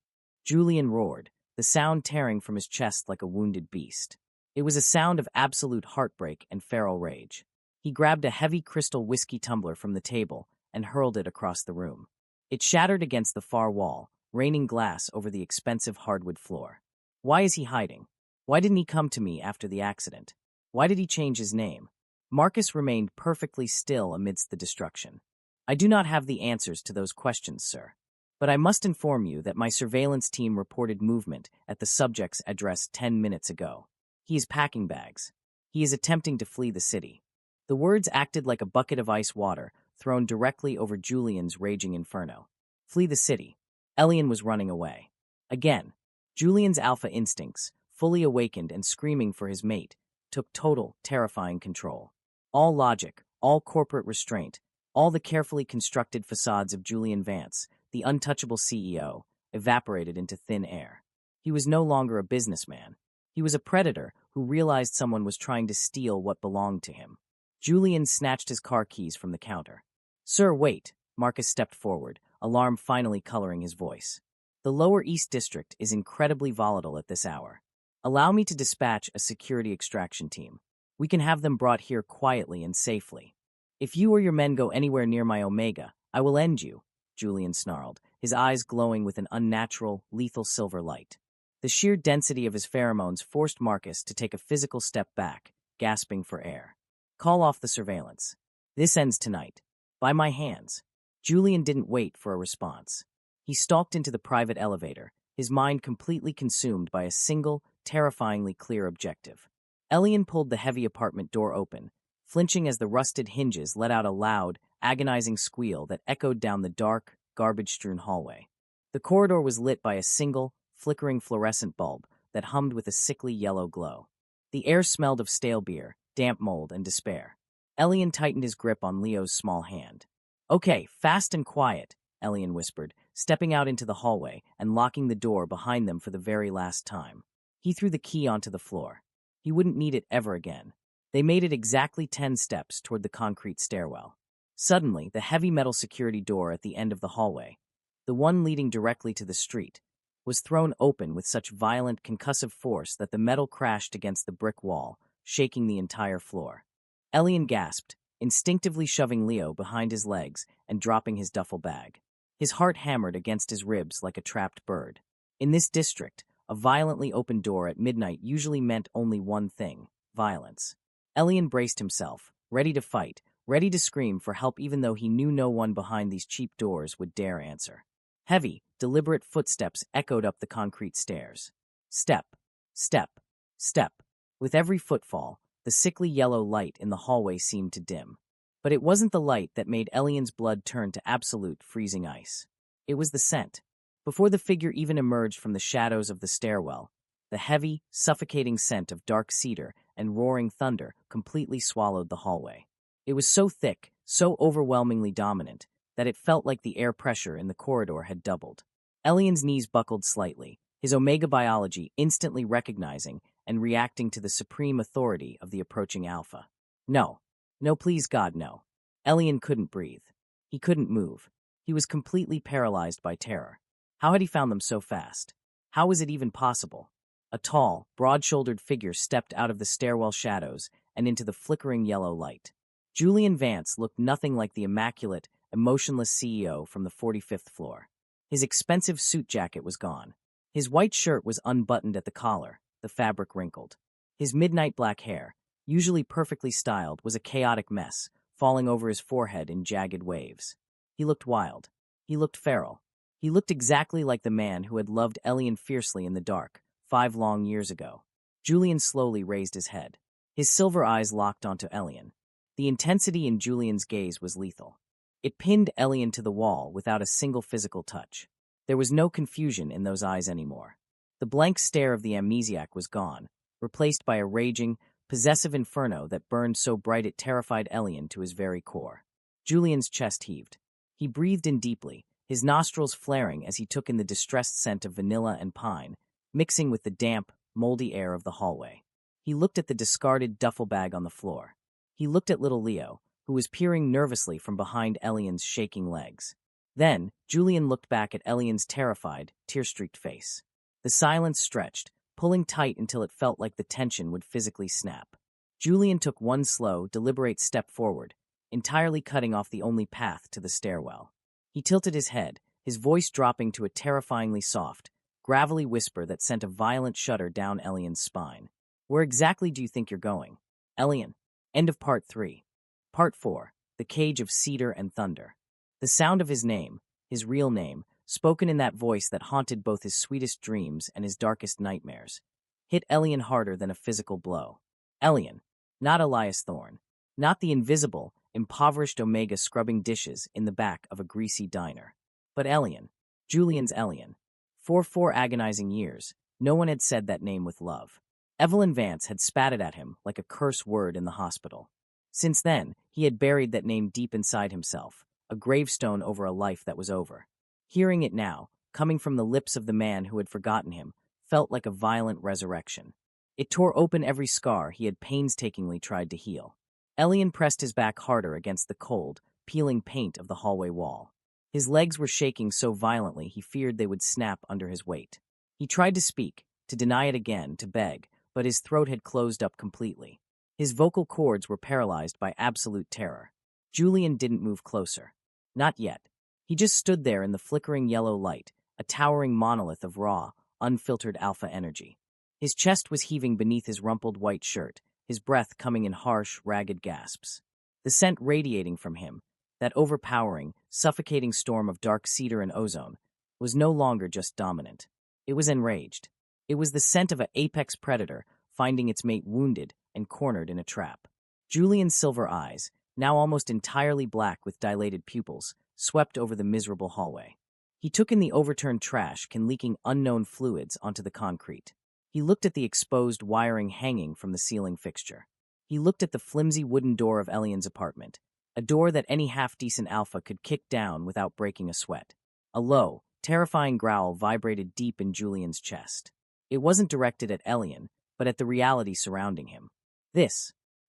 Julian roared, the sound tearing from his chest like a wounded beast. It was a sound of absolute heartbreak and feral rage. He grabbed a heavy crystal whiskey tumbler from the table and hurled it across the room. It shattered against the far wall, raining glass over the expensive hardwood floor. Why is he hiding? Why didn't he come to me after the accident? Why did he change his name? Marcus remained perfectly still amidst the destruction. I do not have the answers to those questions, sir. But I must inform you that my surveillance team reported movement at the subject's address 10 minutes ago. He is packing bags. He is attempting to flee the city. The words acted like a bucket of ice water thrown directly over Julian's raging inferno. Flee the city. Elian was running away. Again, Julian's alpha instincts, fully awakened and screaming for his mate, took total, terrifying control. All logic, all corporate restraint, all the carefully constructed facades of Julian Vance, the untouchable CEO, evaporated into thin air. He was no longer a businessman. He was a predator who realized someone was trying to steal what belonged to him. Julian snatched his car keys from the counter. "Sir, wait." Marcus stepped forward, alarm finally coloring his voice. "The Lower East District is incredibly volatile at this hour. Allow me to dispatch a security extraction team. We can have them brought here quietly and safely. If you or your men go anywhere near my Omega, I will end you," Julian snarled, his eyes glowing with an unnatural, lethal silver light. The sheer density of his pheromones forced Marcus to take a physical step back, gasping for air. "Call off the surveillance. This ends tonight. By my hands." Julian didn't wait for a response. He stalked into the private elevator, his mind completely consumed by a single, terrifyingly clear objective. Elian pulled the heavy apartment door open, flinching as the rusted hinges let out a loud, agonizing squeal that echoed down the dark, garbage-strewn hallway. The corridor was lit by a single, flickering fluorescent bulb that hummed with a sickly yellow glow. The air smelled of stale beer, damp mold, and despair. Elian tightened his grip on Leo's small hand. "Okay, fast and quiet," Elian whispered, stepping out into the hallway and locking the door behind them for the very last time. He threw the key onto the floor. He wouldn't need it ever again. They made it exactly 10 steps toward the concrete stairwell. Suddenly, the heavy metal security door at the end of the hallway, the one leading directly to the street, was thrown open with such violent, concussive force that the metal crashed against the brick wall, shaking the entire floor. Elian gasped, instinctively shoving Leo behind his legs and dropping his duffel bag. His heart hammered against his ribs like a trapped bird. In this district, a violently open door at midnight usually meant only one thing: violence. Elian braced himself, ready to fight, ready to scream for help even though he knew no one behind these cheap doors would dare answer. Heavy, deliberate footsteps echoed up the concrete stairs. Step, step, step. With every footfall, the sickly yellow light in the hallway seemed to dim. But it wasn't the light that made Elian's blood turn to absolute freezing ice. It was the scent. Before the figure even emerged from the shadows of the stairwell, the heavy, suffocating scent of dark cedar and roaring thunder completely swallowed the hallway. It was so thick, so overwhelmingly dominant, that it felt like the air pressure in the corridor had doubled. Elian's knees buckled slightly, his Omega biology instantly recognizing and reacting to the supreme authority of the approaching Alpha. No. No, please God, no. Elian couldn't breathe. He couldn't move. He was completely paralyzed by terror. How had he found them so fast? How was it even possible? A tall, broad-shouldered figure stepped out of the stairwell shadows and into the flickering yellow light. Julian Vance looked nothing like the immaculate, emotionless CEO from the 45th floor. His expensive suit jacket was gone. His white shirt was unbuttoned at the collar, the fabric wrinkled. His midnight black hair, usually perfectly styled, was a chaotic mess, falling over his forehead in jagged waves. He looked wild. He looked feral. He looked exactly like the man who had loved Elian fiercely in the dark, 5 long years ago. Julian slowly raised his head. His silver eyes locked onto Elian. The intensity in Julian's gaze was lethal. It pinned Elian to the wall without a single physical touch. There was no confusion in those eyes anymore. The blank stare of the amnesiac was gone, replaced by a raging, possessive inferno that burned so bright it terrified Elian to his very core. Julian's chest heaved. He breathed in deeply, his nostrils flaring as he took in the distressed scent of vanilla and pine, mixing with the damp, moldy air of the hallway. He looked at the discarded duffel bag on the floor. He looked at little Leo, who was peering nervously from behind Elian's shaking legs. Then, Julian looked back at Elian's terrified, tear-streaked face. The silence stretched, pulling tight until it felt like the tension would physically snap. Julian took one slow, deliberate step forward, entirely cutting off the only path to the stairwell. He tilted his head, his voice dropping to a terrifyingly soft, gravelly whisper that sent a violent shudder down Elian's spine. "Where exactly do you think you're going, Elian?" End of Part 3. Part 4. The Cage of Cedar and Thunder. The sound of his name, his real name, spoken in that voice that haunted both his sweetest dreams and his darkest nightmares, hit Elian harder than a physical blow. "Elian." Not Elias Thorne. Not the invisible, impoverished Omega scrubbing dishes in the back of a greasy diner. But Elian. Julian's Elian. For 4 agonizing years, no one had said that name with love. Evelyn Vance had spat it at him like a curse word in the hospital. Since then, he had buried that name deep inside himself, a gravestone over a life that was over. Hearing it now, coming from the lips of the man who had forgotten him, felt like a violent resurrection. It tore open every scar he had painstakingly tried to heal. Elian pressed his back harder against the cold, peeling paint of the hallway wall. His legs were shaking so violently he feared they would snap under his weight. He tried to speak, to deny it again, to beg, but his throat had closed up completely. His vocal cords were paralyzed by absolute terror. Julian didn't move closer. Not yet. He just stood there in the flickering yellow light, a towering monolith of raw, unfiltered alpha energy. His chest was heaving beneath his rumpled white shirt, his breath coming in harsh, ragged gasps. The scent radiating from him, that overpowering, suffocating storm of dark cedar and ozone, was no longer just dominant. It was enraged. It was the scent of an apex predator finding its mate wounded and cornered in a trap. Julian's silver eyes, now almost entirely black with dilated pupils, swept over the miserable hallway. He took in the overturned trash and leaking unknown fluids onto the concrete. He looked at the exposed wiring hanging from the ceiling fixture. He looked at the flimsy wooden door of Elian's apartment, a door that any half-decent alpha could kick down without breaking a sweat. A low, terrifying growl vibrated deep in Julian's chest. It wasn't directed at Elian, but at the reality surrounding him.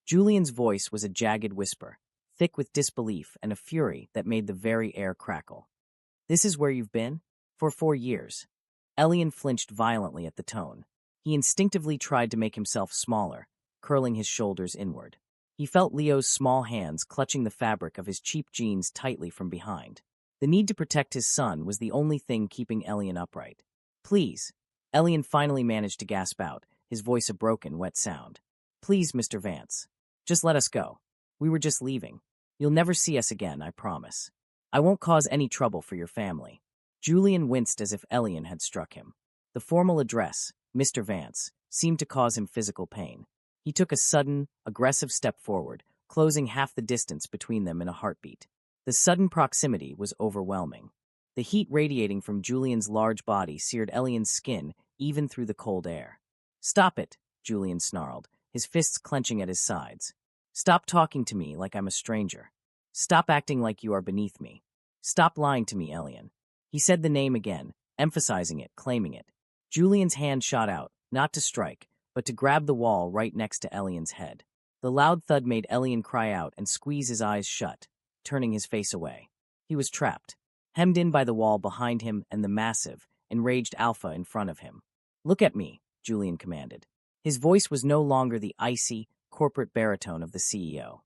Julian's voice was a jagged whisper, thick with disbelief and a fury that made the very air crackle. This is where you've been? For 4 years. Elian flinched violently at the tone. He instinctively tried to make himself smaller, curling his shoulders inward. He felt Leo's small hands clutching the fabric of his cheap jeans tightly from behind. The need to protect his son was the only thing keeping Elian upright. Please. Elian finally managed to gasp out, his voice a broken, wet sound. Please, Mr. Vance. Just let us go. We were just leaving. You'll never see us again, I promise. I won't cause any trouble for your family. Julian winced as if Elian had struck him. The formal address, Mr. Vance, seemed to cause him physical pain. He took a sudden, aggressive step forward, closing half the distance between them in a heartbeat. The sudden proximity was overwhelming. The heat radiating from Julian's large body seared Elian's skin even through the cold air. Stop it, Julian snarled, his fists clenching at his sides. Stop talking to me like I'm a stranger. Stop acting like you are beneath me. Stop lying to me, Elian. He said the name again, emphasizing it, claiming it. Julian's hand shot out, not to strike, but to grab the wall right next to Elian's head. The loud thud made Elian cry out and squeeze his eyes shut, turning his face away. He was trapped, hemmed in by the wall behind him and the massive, enraged alpha in front of him. Look at me, Julian commanded. His voice was no longer the icy, corporate baritone of the CEO.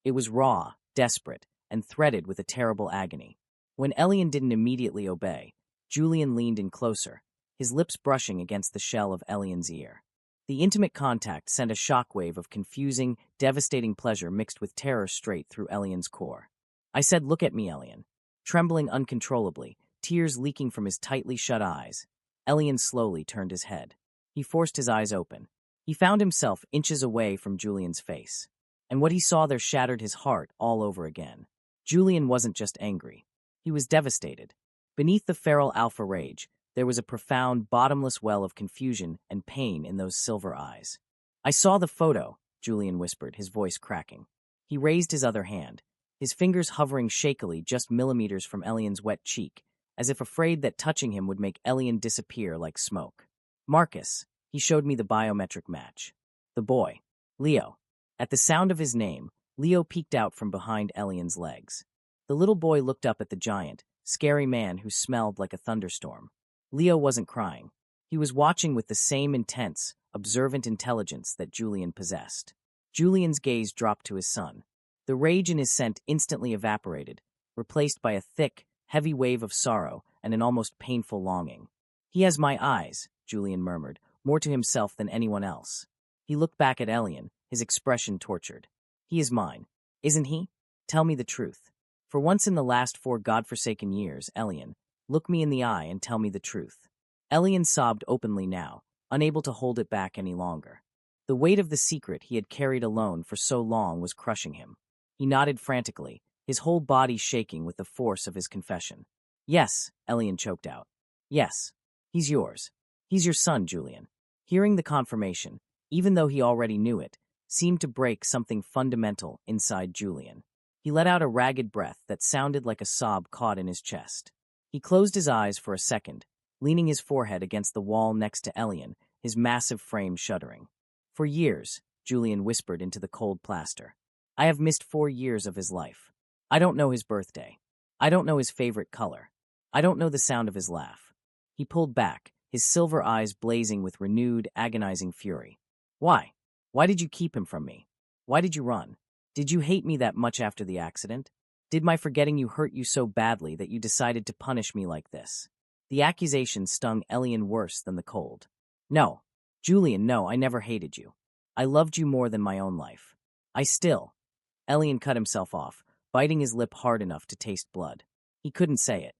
It was raw, desperate, and threaded with a terrible agony. When Elian didn't immediately obey, Julian leaned in closer, his lips brushing against the shell of Elian's ear. The intimate contact sent a shockwave of confusing, devastating pleasure mixed with terror straight through Elian's core. I said, look at me, Elian. Trembling uncontrollably, tears leaking from his tightly shut eyes, Elian slowly turned his head. He forced his eyes open. He found himself inches away from Julian's face. And what he saw there shattered his heart all over again. Julian wasn't just angry. He was devastated. Beneath the feral alpha rage, there was a profound, bottomless well of confusion and pain in those silver eyes. I saw the photo, Julian whispered, his voice cracking. He raised his other hand, his fingers hovering shakily just millimeters from Elian's wet cheek, as if afraid that touching him would make Elian disappear like smoke. Marcus, he showed me the biometric match. The boy. Leo. At the sound of his name, Leo peeked out from behind Elian's legs. The little boy looked up at the giant, scary man who smelled like a thunderstorm. Leo wasn't crying. He was watching with the same intense, observant intelligence that Julian possessed. Julian's gaze dropped to his son. The rage in his scent instantly evaporated, replaced by a thick, heavy wave of sorrow and an almost painful longing. He has my eyes, Julian murmured, more to himself than anyone else. He looked back at Elian, his expression tortured. He is mine, isn't he? Tell me the truth. For once in the last 4 godforsaken years, Elian, look me in the eye and tell me the truth. Elian sobbed openly now, unable to hold it back any longer. The weight of the secret he had carried alone for so long was crushing him. He nodded frantically, his whole body shaking with the force of his confession. Yes, Elian choked out. Yes. He's yours. He's your son, Julian. Hearing the confirmation, even though he already knew it, seemed to break something fundamental inside Julian. He let out a ragged breath that sounded like a sob caught in his chest. He closed his eyes for a second, leaning his forehead against the wall next to Elian, his massive frame shuddering. For years, Julian whispered into the cold plaster. I have missed 4 years of his life. I don't know his birthday. I don't know his favorite color. I don't know the sound of his laugh. He pulled back, his silver eyes blazing with renewed, agonizing fury. Why? Why did you keep him from me? Why did you run? Did you hate me that much after the accident? Did my forgetting you hurt you so badly that you decided to punish me like this? The accusation stung Elian worse than the cold. No, Julian, no, I never hated you. I loved you more than my own life. Elian cut himself off, biting his lip hard enough to taste blood. He couldn't say it.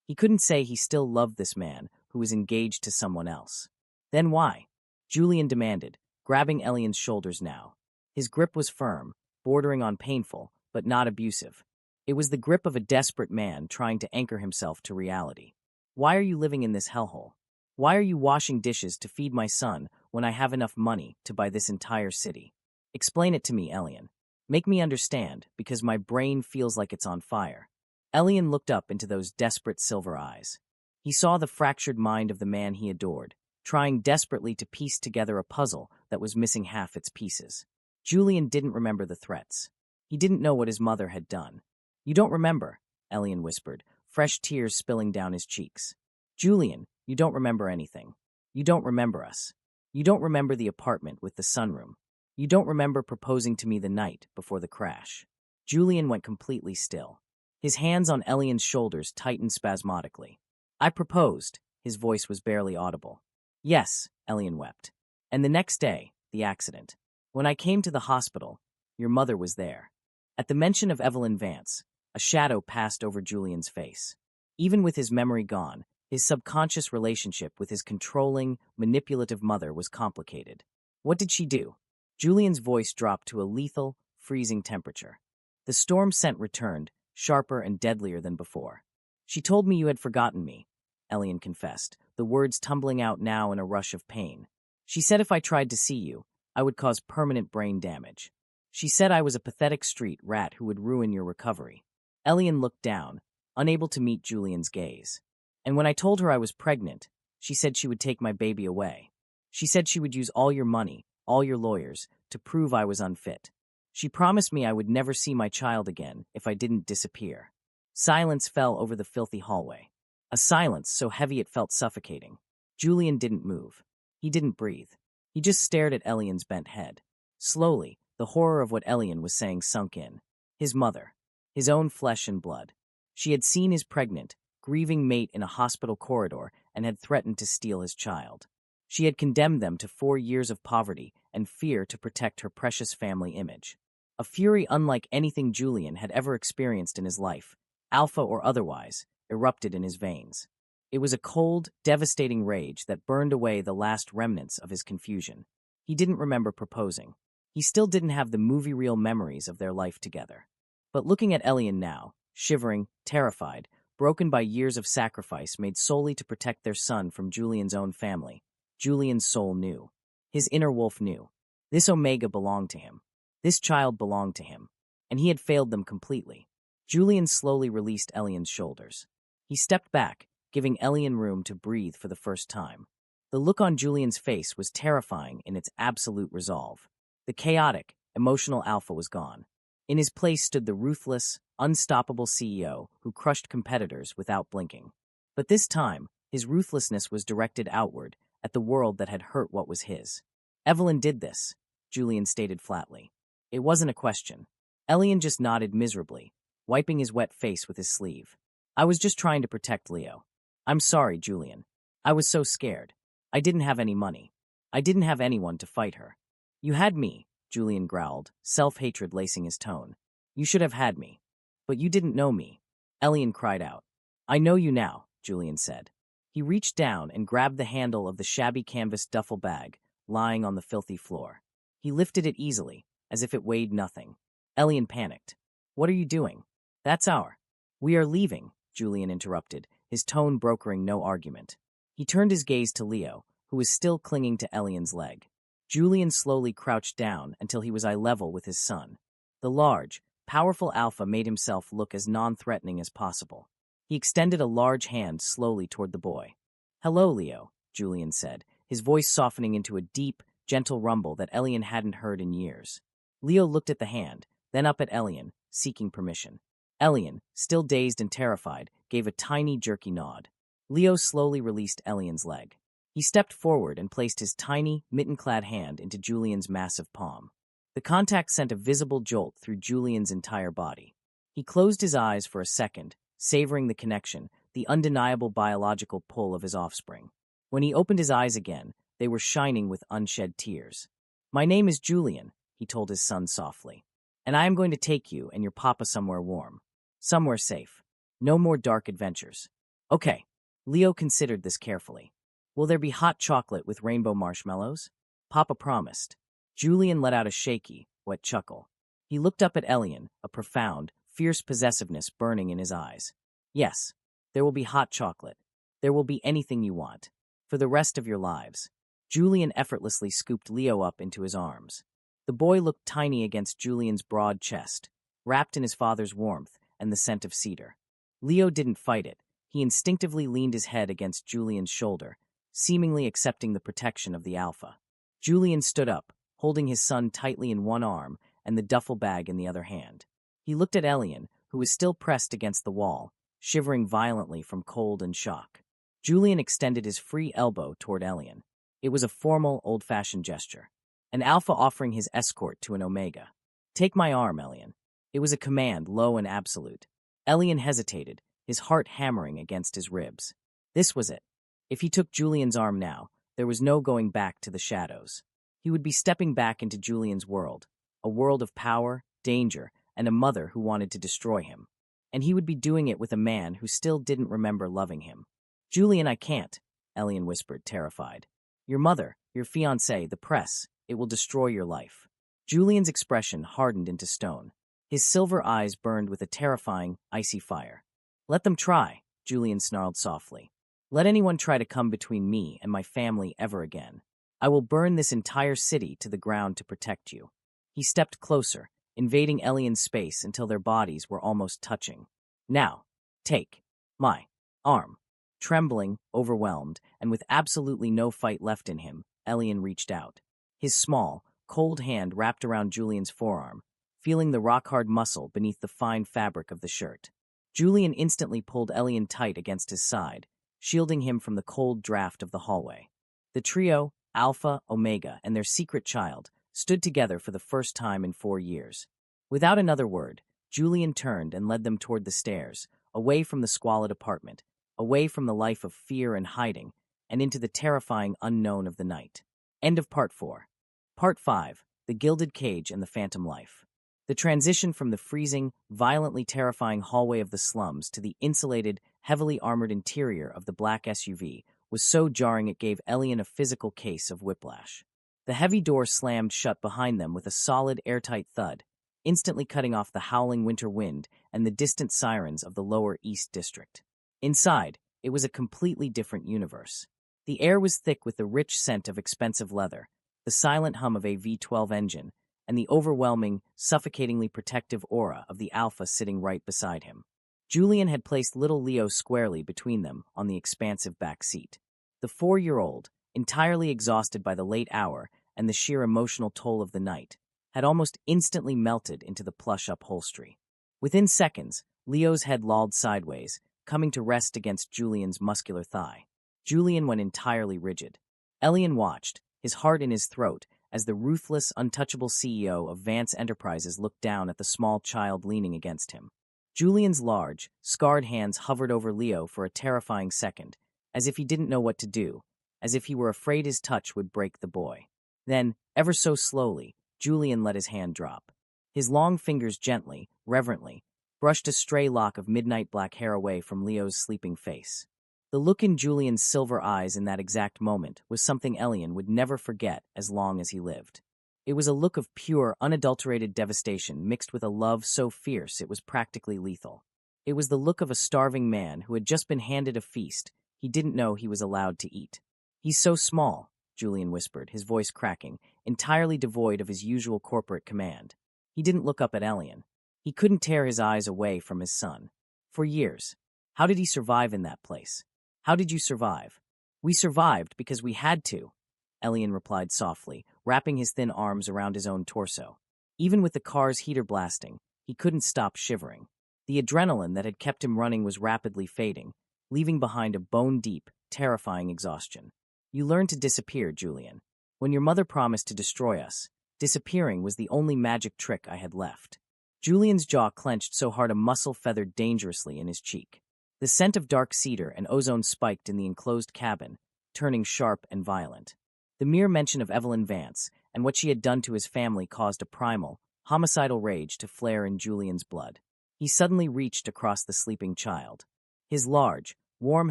He couldn't say he still loved this man who was engaged to someone else. Then why? Julian demanded, grabbing Elian's shoulders now. His grip was firm, bordering on painful, but not abusive. It was the grip of a desperate man trying to anchor himself to reality. Why are you living in this hellhole? Why are you washing dishes to feed my son when I have enough money to buy this entire city? Explain it to me, Elian. Make me understand, because my brain feels like it's on fire. Elian looked up into those desperate silver eyes. He saw the fractured mind of the man he adored, trying desperately to piece together a puzzle that was missing half its pieces. Julian didn't remember the threats. He didn't know what his mother had done. You don't remember, Elian whispered, fresh tears spilling down his cheeks. Julian, you don't remember anything. You don't remember us. You don't remember the apartment with the sunroom. You don't remember proposing to me the night before the crash. Julian went completely still. His hands on Elian's shoulders tightened spasmodically. I proposed. His voice was barely audible. Yes, Elian wept. And the next day, the accident. When I came to the hospital, your mother was there. At the mention of Evelyn Vance, a shadow passed over Julian's face. Even with his memory gone, his subconscious relationship with his controlling, manipulative mother was complicated. What did she do? Julian's voice dropped to a lethal, freezing temperature. The storm scent returned, sharper and deadlier than before. She told me you had forgotten me, Elian confessed, the words tumbling out now in a rush of pain. She said if I tried to see you, I would cause permanent brain damage. She said I was a pathetic street rat who would ruin your recovery. Elian looked down, unable to meet Julian's gaze. And when I told her I was pregnant, she said she would take my baby away. She said she would use all your money, all your lawyers, to prove I was unfit. She promised me I would never see my child again if I didn't disappear. Silence fell over the filthy hallway. A silence so heavy it felt suffocating. Julian didn't move. He didn't breathe. He just stared at Elian's bent head. Slowly, the horror of what Elian was saying sunk in. His mother. His own flesh and blood. She had seen his pregnant, grieving mate in a hospital corridor and had threatened to steal his child. She had condemned them to 4 years of poverty and fear to protect her precious family image. A fury unlike anything Julian had ever experienced in his life, alpha or otherwise, erupted in his veins. It was a cold, devastating rage that burned away the last remnants of his confusion. He didn't remember proposing. He still didn't have the movie-reel memories of their life together. But looking at Elian now, shivering, terrified, broken by years of sacrifice made solely to protect their son from Julian's own family, Julian's soul knew. His inner wolf knew. This Omega belonged to him. This child belonged to him. And he had failed them completely. Julian slowly released Elian's shoulders. He stepped back, giving Elian room to breathe for the first time. The look on Julian's face was terrifying in its absolute resolve. The chaotic, emotional alpha was gone. In his place stood the ruthless, unstoppable CEO who crushed competitors without blinking. But this time, his ruthlessness was directed outward, at the world that had hurt what was his. Evelyn did this, Julian stated flatly. It wasn't a question. Elian just nodded miserably, wiping his wet face with his sleeve. I was just trying to protect Leo. I'm sorry, Julian. I was so scared. I didn't have any money. I didn't have anyone to fight her. You had me, Julian growled, self-hatred lacing his tone. You should have had me. But you didn't know me. Elian cried out. I know you now, Julian said. He reached down and grabbed the handle of the shabby canvas duffel bag, lying on the filthy floor. He lifted it easily, as if it weighed nothing. Elian panicked. "What are you doing?" "That's our." "We are leaving," Julian interrupted, his tone brokering no argument. He turned his gaze to Leo, who was still clinging to Elian's leg. Julian slowly crouched down until he was eye level with his son. The large, powerful alpha made himself look as non-threatening as possible. He extended a large hand slowly toward the boy. "Hello, Leo," Julian said, his voice softening into a deep, gentle rumble that Elian hadn't heard in years. Leo looked at the hand, then up at Elian, seeking permission. Elian, still dazed and terrified, gave a tiny, jerky nod. Leo slowly released Elian's leg. He stepped forward and placed his tiny, mitten-clad hand into Julian's massive palm. The contact sent a visible jolt through Julian's entire body. He closed his eyes for a second, savoring the connection, the undeniable biological pull of his offspring. When he opened his eyes again, they were shining with unshed tears. "My name is Julian," he told his son softly, "and I am going to take you and your papa somewhere warm. Somewhere safe. No more dark adventures." "Okay." Leo considered this carefully. "Will there be hot chocolate with rainbow marshmallows?" Papa promised. Julian let out a shaky, wet chuckle. He looked up at Elian, a profound, fierce possessiveness burning in his eyes. "Yes, there will be hot chocolate. There will be anything you want. For the rest of your lives." Julian effortlessly scooped Leo up into his arms. The boy looked tiny against Julian's broad chest, wrapped in his father's warmth and the scent of cedar. Leo didn't fight it. He instinctively leaned his head against Julian's shoulder, seemingly accepting the protection of the alpha. Julian stood up, holding his son tightly in one arm and the duffel bag in the other hand. He looked at Elian, who was still pressed against the wall, shivering violently from cold and shock. Julian extended his free elbow toward Elian. It was a formal, old-fashioned gesture. An alpha offering his escort to an omega. "Take my arm, Elian." It was a command, low and absolute. Elian hesitated, his heart hammering against his ribs. This was it. If he took Julian's arm now, there was no going back to the shadows. He would be stepping back into Julian's world, a world of power, danger, and a mother who wanted to destroy him. And he would be doing it with a man who still didn't remember loving him. "Julian, I can't," Elian whispered, terrified. "Your mother, your fiancée, the press, it will destroy your life." Julian's expression hardened into stone. His silver eyes burned with a terrifying, icy fire. "Let them try," Julian snarled softly. "Let anyone try to come between me and my family ever again. I will burn this entire city to the ground to protect you." He stepped closer, invading Elian's space until their bodies were almost touching. "Now, take my arm." Trembling, overwhelmed, and with absolutely no fight left in him, Elian reached out. His small, cold hand wrapped around Julian's forearm, feeling the rock-hard muscle beneath the fine fabric of the shirt. Julian instantly pulled Elian tight against his side, shielding him from the cold draft of the hallway. The trio, Alpha, Omega, and their secret child, stood together for the first time in 4 years. Without another word, Julian turned and led them toward the stairs, away from the squalid apartment, away from the life of fear and hiding, and into the terrifying unknown of the night. End of Part 4. Part 5, The Gilded Cage and the Phantom Life. The transition from the freezing, violently terrifying hallway of the slums to the insulated, heavily armored interior of the black SUV was so jarring it gave Elian a physical case of whiplash. The heavy door slammed shut behind them with a solid, airtight thud, instantly cutting off the howling winter wind and the distant sirens of the lower East District. Inside, it was a completely different universe. The air was thick with the rich scent of expensive leather, the silent hum of a V12 engine, and the overwhelming, suffocatingly protective aura of the Alpha sitting right beside him. Julian had placed little Leo squarely between them on the expansive back seat. The 4-year-old, entirely exhausted by the late hour and the sheer emotional toll of the night, had almost instantly melted into the plush upholstery. Within seconds, Leo's head lolled sideways, coming to rest against Julian's muscular thigh. Julian went entirely rigid. Elian watched, his heart in his throat, as the ruthless, untouchable CEO of Vance Enterprises looked down at the small child leaning against him. Julian's large, scarred hands hovered over Leo for a terrifying second, as if he didn't know what to do, as if he were afraid his touch would break the boy. Then, ever so slowly, Julian let his hand drop. His long fingers gently, reverently, brushed a stray lock of midnight black hair away from Leo's sleeping face. The look in Julian's silver eyes in that exact moment was something Elian would never forget as long as he lived. It was a look of pure, unadulterated devastation mixed with a love so fierce it was practically lethal. It was the look of a starving man who had just been handed a feast he didn't know he was allowed to eat. "He's so small," Julian whispered, his voice cracking, entirely devoid of his usual corporate command. He didn't look up at Elian. He couldn't tear his eyes away from his son. For years. How did he survive in that place? How did you survive? "We survived because we had to," Elian replied softly, wrapping his thin arms around his own torso. Even with the car's heater blasting, he couldn't stop shivering. The adrenaline that had kept him running was rapidly fading, leaving behind a bone-deep, terrifying exhaustion. "You learned to disappear, Julian. When your mother promised to destroy us, disappearing was the only magic trick I had left." Julian's jaw clenched so hard a muscle feathered dangerously in his cheek. The scent of dark cedar and ozone spiked in the enclosed cabin, turning sharp and violent. The mere mention of Evelyn Vance and what she had done to his family caused a primal, homicidal rage to flare in Julian's blood. He suddenly reached across the sleeping child. His large, warm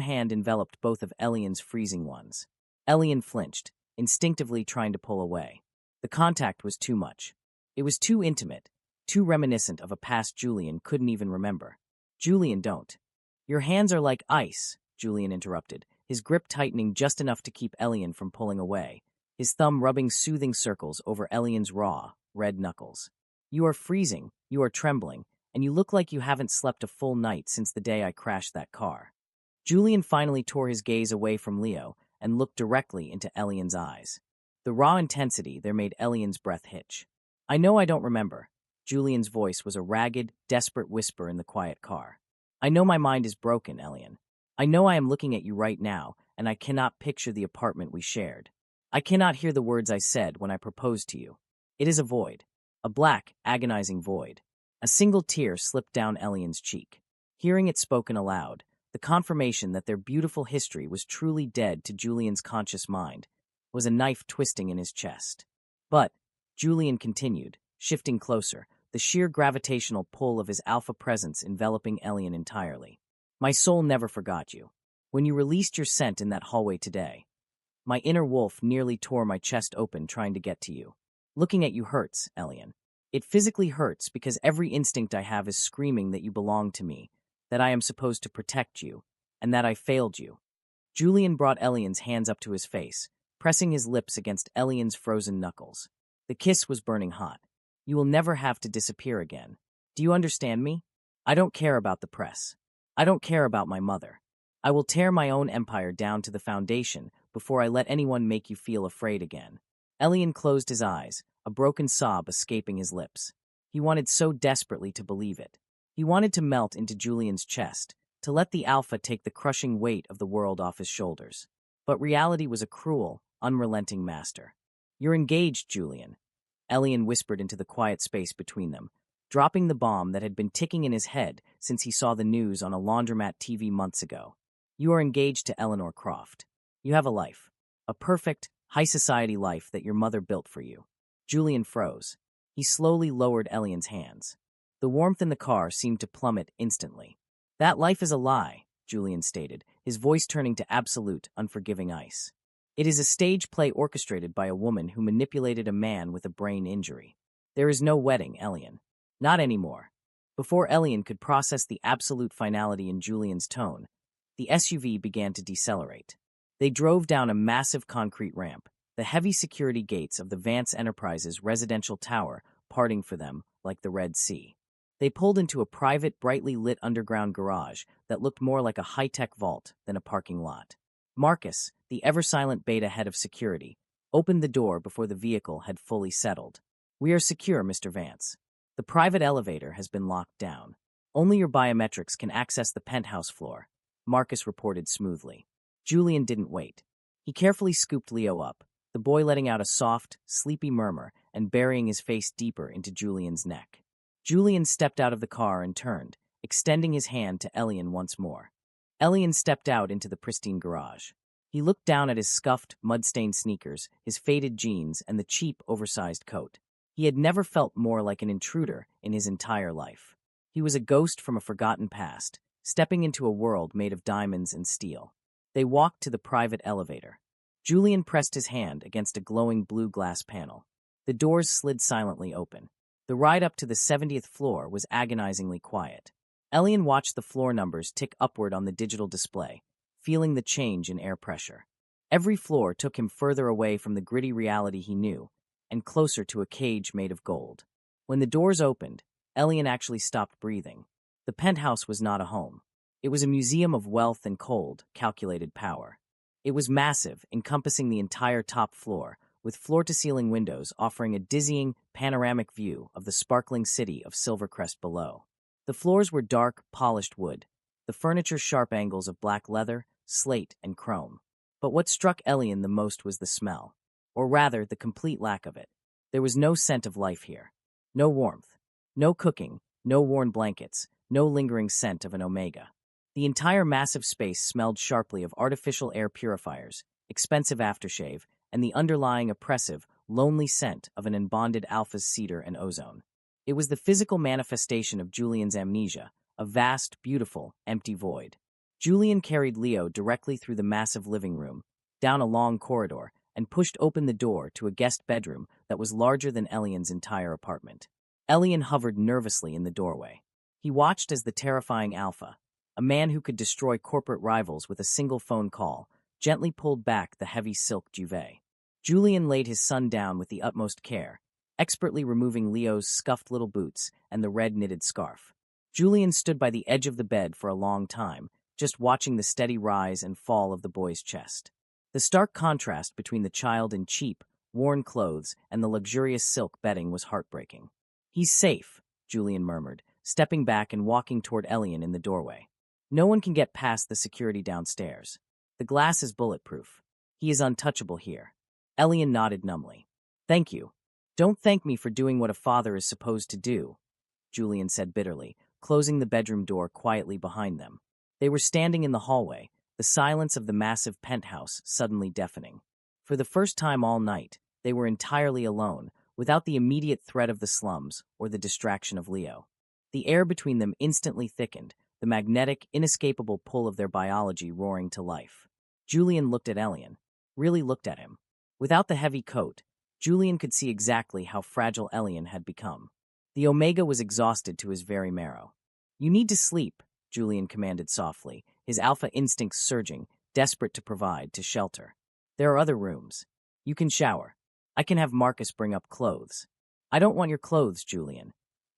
hand enveloped both of Elian's freezing ones. Elian flinched, instinctively trying to pull away. The contact was too much. It was too intimate, too reminiscent of a past Julian couldn't even remember. "Julian, don't. Your hands are like ice," Julian interrupted, his grip tightening just enough to keep Elian from pulling away, his thumb rubbing soothing circles over Elian's raw, red knuckles. "You are freezing, you are trembling, and you look like you haven't slept a full night since the day I crashed that car." Julian finally tore his gaze away from Leo and looked directly into Elian's eyes. The raw intensity there made Elian's breath hitch. "I know I don't remember." Julian's voice was a ragged, desperate whisper in the quiet car. "I know my mind is broken, Elian. I know I am looking at you right now, and I cannot picture the apartment we shared. I cannot hear the words I said when I proposed to you. It is a void. A black, agonizing void." A single tear slipped down Elian's cheek. Hearing it spoken aloud, the confirmation that their beautiful history was truly dead to Julian's conscious mind, was a knife twisting in his chest. "But," Julian continued, shifting closer, the sheer gravitational pull of his alpha presence enveloping Elian entirely. "My soul never forgot you. When you released your scent in that hallway today, my inner wolf nearly tore my chest open trying to get to you. Looking at you hurts, Elian. It physically hurts because every instinct I have is screaming that you belong to me, that I am supposed to protect you, and that I failed you." Julian brought Elian's hands up to his face, pressing his lips against Elian's frozen knuckles. The kiss was burning hot. "You will never have to disappear again. Do you understand me? I don't care about the press. I don't care about my mother. I will tear my own empire down to the foundation before I let anyone make you feel afraid again." Elian closed his eyes, a broken sob escaping his lips. He wanted so desperately to believe it. He wanted to melt into Julian's chest, to let the alpha take the crushing weight of the world off his shoulders. But reality was a cruel, unrelenting master. "You're engaged, Julian," Elian whispered into the quiet space between them, dropping the bomb that had been ticking in his head since he saw the news on a laundromat TV months ago. "You are engaged to Eleanor Croft. You have a life. A perfect, high-society life that your mother built for you." Julian froze. He slowly lowered Elian's hands. The warmth in the car seemed to plummet instantly. "That life is a lie," Julian stated, his voice turning to absolute, unforgiving ice. "It is a stage play orchestrated by a woman who manipulated a man with a brain injury. There is no wedding, Elian. Not anymore." Before Elian could process the absolute finality in Julian's tone, the SUV began to decelerate. They drove down a massive concrete ramp, the heavy security gates of the Vance Enterprises residential tower parting for them like the Red Sea. They pulled into a private, brightly lit underground garage that looked more like a high-tech vault than a parking lot. Marcus, the ever-silent beta head of security, opened the door before the vehicle had fully settled. "We are secure, Mr. Vance. The private elevator has been locked down. Only your biometrics can access the penthouse floor," Marcus reported smoothly. Julian didn't wait. He carefully scooped Leo up, the boy letting out a soft, sleepy murmur and burying his face deeper into Julian's neck. Julian stepped out of the car and turned, extending his hand to Elian once more. Elian stepped out into the pristine garage. He looked down at his scuffed, mud-stained sneakers, his faded jeans, and the cheap, oversized coat. He had never felt more like an intruder in his entire life. He was a ghost from a forgotten past, stepping into a world made of diamonds and steel. They walked to the private elevator. Julian pressed his hand against a glowing blue glass panel. The doors slid silently open. The ride up to the 70th floor was agonizingly quiet. Elian watched the floor numbers tick upward on the digital display, feeling the change in air pressure. Every floor took him further away from the gritty reality he knew, and closer to a cage made of gold. When the doors opened, Elian actually stopped breathing. The penthouse was not a home. It was a museum of wealth and cold, calculated power. It was massive, encompassing the entire top floor, with floor-to-ceiling windows offering a dizzying, panoramic view of the sparkling city of Silvercrest below. The floors were dark, polished wood, the furniture sharp angles of black leather, slate, and chrome. But what struck Elian the most was the smell, or rather, the complete lack of it. There was no scent of life here. No warmth. No cooking, no worn blankets, no lingering scent of an Omega. The entire massive space smelled sharply of artificial air purifiers, expensive aftershave, and the underlying oppressive, lonely scent of an unbonded alpha's cedar and ozone. It was the physical manifestation of Julian's amnesia, a vast, beautiful, empty void. Julian carried Leo directly through the massive living room, down a long corridor, and pushed open the door to a guest bedroom that was larger than Elian's entire apartment. Elian hovered nervously in the doorway. He watched as the terrifying Alpha, a man who could destroy corporate rivals with a single phone call, gently pulled back the heavy silk duvet. Julian laid his son down with the utmost care, expertly removing Leo's scuffed little boots and the red knitted scarf. Julian stood by the edge of the bed for a long time, just watching the steady rise and fall of the boy's chest. The stark contrast between the child in cheap, worn clothes and the luxurious silk bedding was heartbreaking. "He's safe," Julian murmured, stepping back and walking toward Elian in the doorway. "No one can get past the security downstairs. The glass is bulletproof. He is untouchable here." Elian nodded numbly. "Thank you. Don't thank me for doing what a father is supposed to do," Julian said bitterly, closing the bedroom door quietly behind them. They were standing in the hallway, the silence of the massive penthouse suddenly deafening. For the first time all night, they were entirely alone, without the immediate threat of the slums or the distraction of Leo. The air between them instantly thickened, the magnetic, inescapable pull of their biology roaring to life. Julian looked at Elian, really looked at him. Without the heavy coat, Julian could see exactly how fragile Elian had become. The Omega was exhausted to his very marrow. "You need to sleep," Julian commanded softly, his alpha instincts surging, desperate to provide, to shelter. "There are other rooms. You can shower. I can have Marcus bring up clothes." "I don't want your clothes, Julian,"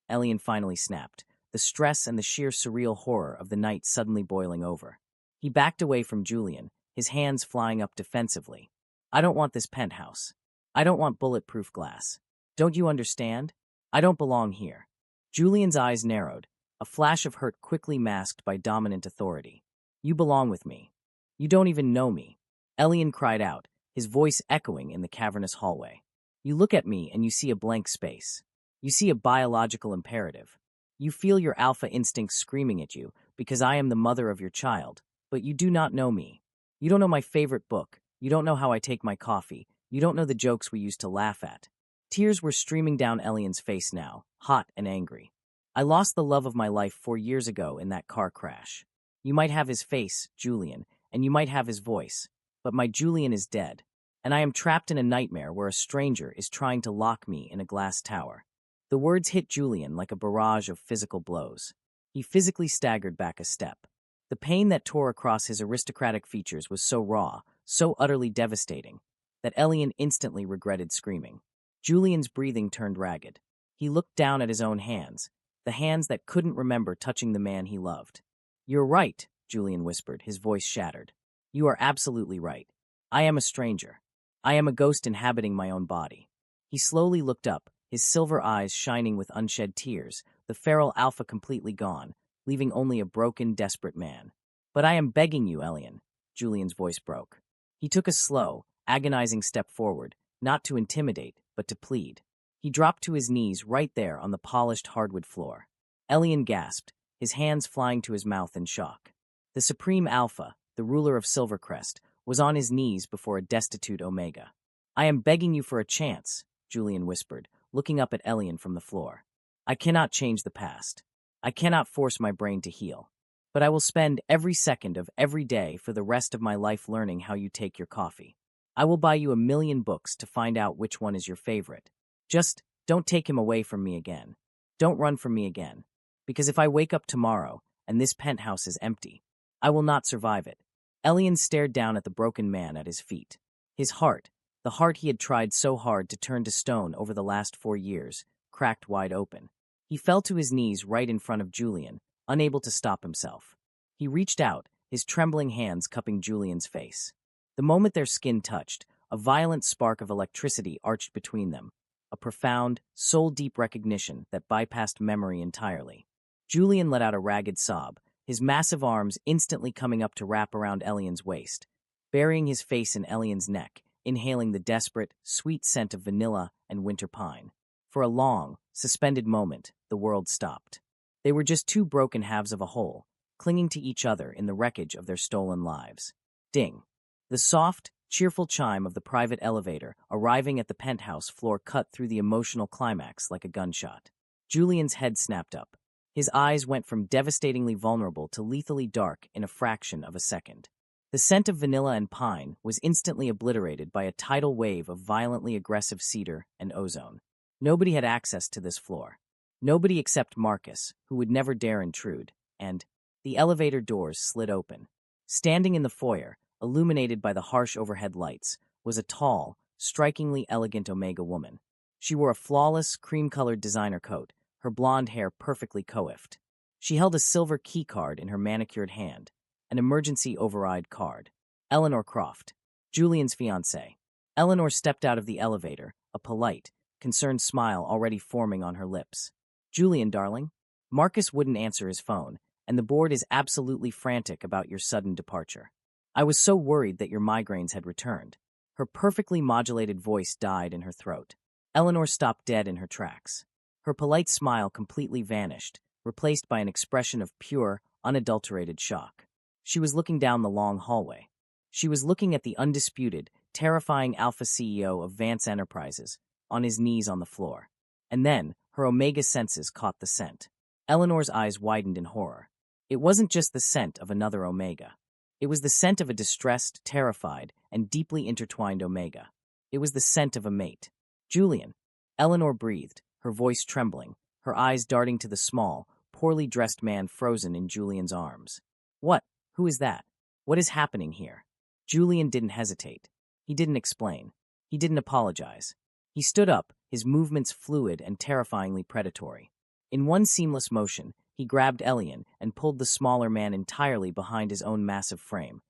Elian finally snapped, the stress and the sheer surreal horror of the night suddenly boiling over. He backed away from Julian, his hands flying up defensively. "I don't want this penthouse. I don't want bulletproof glass. Don't you understand? I don't belong here." Julian's eyes narrowed, a flash of hurt quickly masked by dominant authority. "You belong with me. You don't even know me," Elian cried out, his voice echoing in the cavernous hallway. "You look at me and you see a blank space. You see a biological imperative. You feel your alpha instincts screaming at you because I am the mother of your child, but you do not know me. You don't know my favorite book. You don't know how I take my coffee. You don't know the jokes we used to laugh at." Tears were streaming down Elian's face now, hot and angry. "I lost the love of my life 4 years ago in that car crash. You might have his face, Julian, and you might have his voice, but my Julian is dead, and I am trapped in a nightmare where a stranger is trying to lock me in a glass tower." The words hit Julian like a barrage of physical blows. He physically staggered back a step. The pain that tore across his aristocratic features was so raw, so utterly devastating, that Elian instantly regretted screaming. Julian's breathing turned ragged. He looked down at his own hands, the hands that couldn't remember touching the man he loved. "You're right," Julian whispered, his voice shattered. "You are absolutely right. I am a stranger. I am a ghost inhabiting my own body." He slowly looked up, his silver eyes shining with unshed tears, the feral alpha completely gone, leaving only a broken, desperate man. "But I am begging you, Elian," Julian's voice broke. He took a slow, agonizing step forward, not to intimidate, but to plead. He dropped to his knees right there on the polished hardwood floor. Elian gasped, his hands flying to his mouth in shock. The supreme alpha, the ruler of Silvercrest, was on his knees before a destitute Omega. "I am begging you for a chance," Julian whispered, looking up at Elian from the floor. "I cannot change the past. I cannot force my brain to heal. But I will spend every second of every day for the rest of my life learning how you take your coffee. I will buy you 1,000,000 books to find out which one is your favorite. Just don't take him away from me again. Don't run from me again. Because if I wake up tomorrow and this penthouse is empty, I will not survive it. Elian stared down at the broken man at his feet. His heart, the heart he had tried so hard to turn to stone over the last 4 years, cracked wide open. He fell to his knees right in front of Julian, unable to stop himself. He reached out, his trembling hands cupping Julian's face. The moment their skin touched, a violent spark of electricity arched between them, a profound, soul-deep recognition that bypassed memory entirely. Julian let out a ragged sob, his massive arms instantly coming up to wrap around Elian's waist, burying his face in Elian's neck, inhaling the desperate, sweet scent of vanilla and winter pine. For a long, suspended moment, the world stopped. They were just two broken halves of a whole, clinging to each other in the wreckage of their stolen lives. Ding! The soft, cheerful chime of the private elevator arriving at the penthouse floor cut through the emotional climax like a gunshot. Julian's head snapped up. His eyes went from devastatingly vulnerable to lethally dark in a fraction of a second. The scent of vanilla and pine was instantly obliterated by a tidal wave of violently aggressive cedar and ozone. Nobody had access to this floor. Nobody except Marcus, who would never dare intrude, and the elevator doors slid open. Standing in the foyer, illuminated by the harsh overhead lights, was a tall, strikingly elegant Omega woman. She wore a flawless, cream-colored designer coat, her blonde hair perfectly coiffed. She held a silver key card in her manicured hand, an emergency override card. Eleanor Croft, Julian's fiancée. Eleanor stepped out of the elevator, a polite, concerned smile already forming on her lips. Julian, darling, Marcus wouldn't answer his phone, and the board is absolutely frantic about your sudden departure. I was so worried that your migraines had returned. Her perfectly modulated voice died in her throat. Eleanor stopped dead in her tracks. Her polite smile completely vanished, replaced by an expression of pure, unadulterated shock. She was looking down the long hallway. She was looking at the undisputed, terrifying alpha CEO of Vance Enterprises, on his knees on the floor. And then, her Omega senses caught the scent. Eleanor's eyes widened in horror. It wasn't just the scent of another Omega. It was the scent of a distressed, terrified, and deeply intertwined Omega. It was the scent of a mate. Julian. Eleanor breathed, her voice trembling, her eyes darting to the small, poorly dressed man frozen in Julian's arms. What? Who is that? What is happening here? Julian didn't hesitate. He didn't explain. He didn't apologize. He stood up, his movements fluid and terrifyingly predatory. In one seamless motion, he grabbed Elian and pulled the smaller man entirely behind his own massive frame,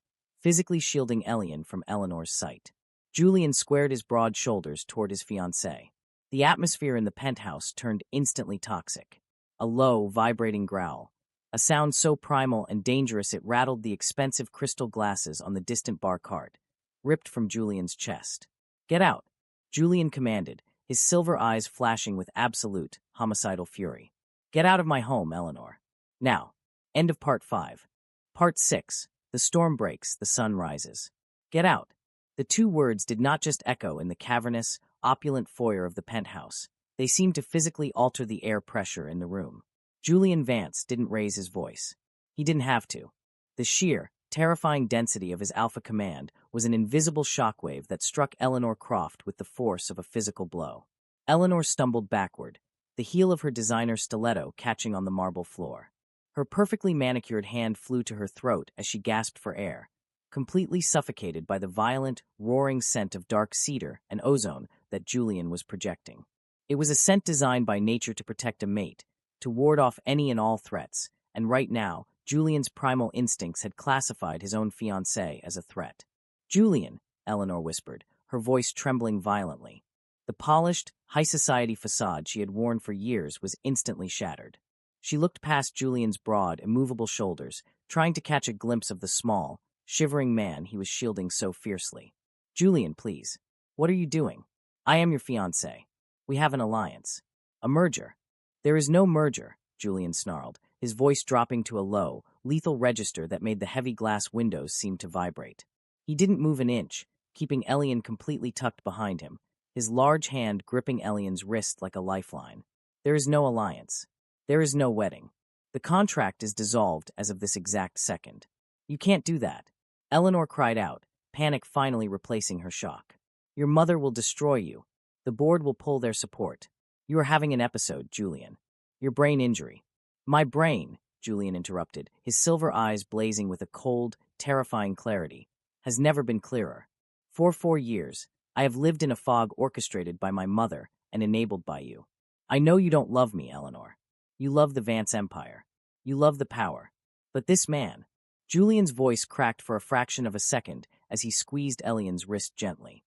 physically shielding Elian from Eleanor's sight. Julian squared his broad shoulders toward his fiancée. The atmosphere in the penthouse turned instantly toxic. A low, vibrating growl. A sound so primal and dangerous it rattled the expensive crystal glasses on the distant bar cart, ripped from Julian's chest. Get out, Julian commanded, his silver eyes flashing with absolute, homicidal fury. Get out of my home, Eleanor. Now. End of Part 5. Part 6. The storm breaks, the sun rises. Get out. The two words did not just echo in the cavernous, opulent foyer of the penthouse. They seemed to physically alter the air pressure in the room. Julian Vance didn't raise his voice. He didn't have to. The sheer, terrifying density of his alpha command was an invisible shockwave that struck Eleanor Croft with the force of a physical blow. Eleanor stumbled backward, the heel of her designer stiletto catching on the marble floor. Her perfectly manicured hand flew to her throat as she gasped for air, completely suffocated by the violent, roaring scent of dark cedar and ozone that Julian was projecting. It was a scent designed by nature to protect a mate, to ward off any and all threats, and right now, Julian's primal instincts had classified his own fiancée as a threat. Julian, Eleanor whispered, her voice trembling violently. The polished, high-society facade she had worn for years was instantly shattered. She looked past Julian's broad, immovable shoulders, trying to catch a glimpse of the small, shivering man he was shielding so fiercely. Julian, please. What are you doing? I am your fiancé. We have an alliance. A merger. There is no merger, Julian snarled, his voice dropping to a low, lethal register that made the heavy glass windows seem to vibrate. He didn't move an inch, keeping Elian completely tucked behind him, his large hand gripping Elian's wrist like a lifeline. There is no alliance. There is no wedding. The contract is dissolved as of this exact second. You can't do that. Eleanor cried out, panic finally replacing her shock. Your mother will destroy you. The board will pull their support. You are having an episode, Julian. Your brain injury. My brain, Julian interrupted, his silver eyes blazing with a cold, terrifying clarity, has never been clearer. For 4 years, I have lived in a fog orchestrated by my mother and enabled by you. I know you don't love me, Eleanor. You love the Vance Empire. You love the power. But this man... Julian's voice cracked for a fraction of a second as he squeezed Elian's wrist gently.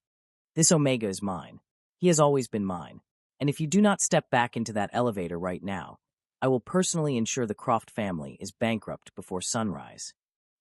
This Omega is mine. He has always been mine. And if you do not step back into that elevator right now, I will personally ensure the Croft family is bankrupt before sunrise.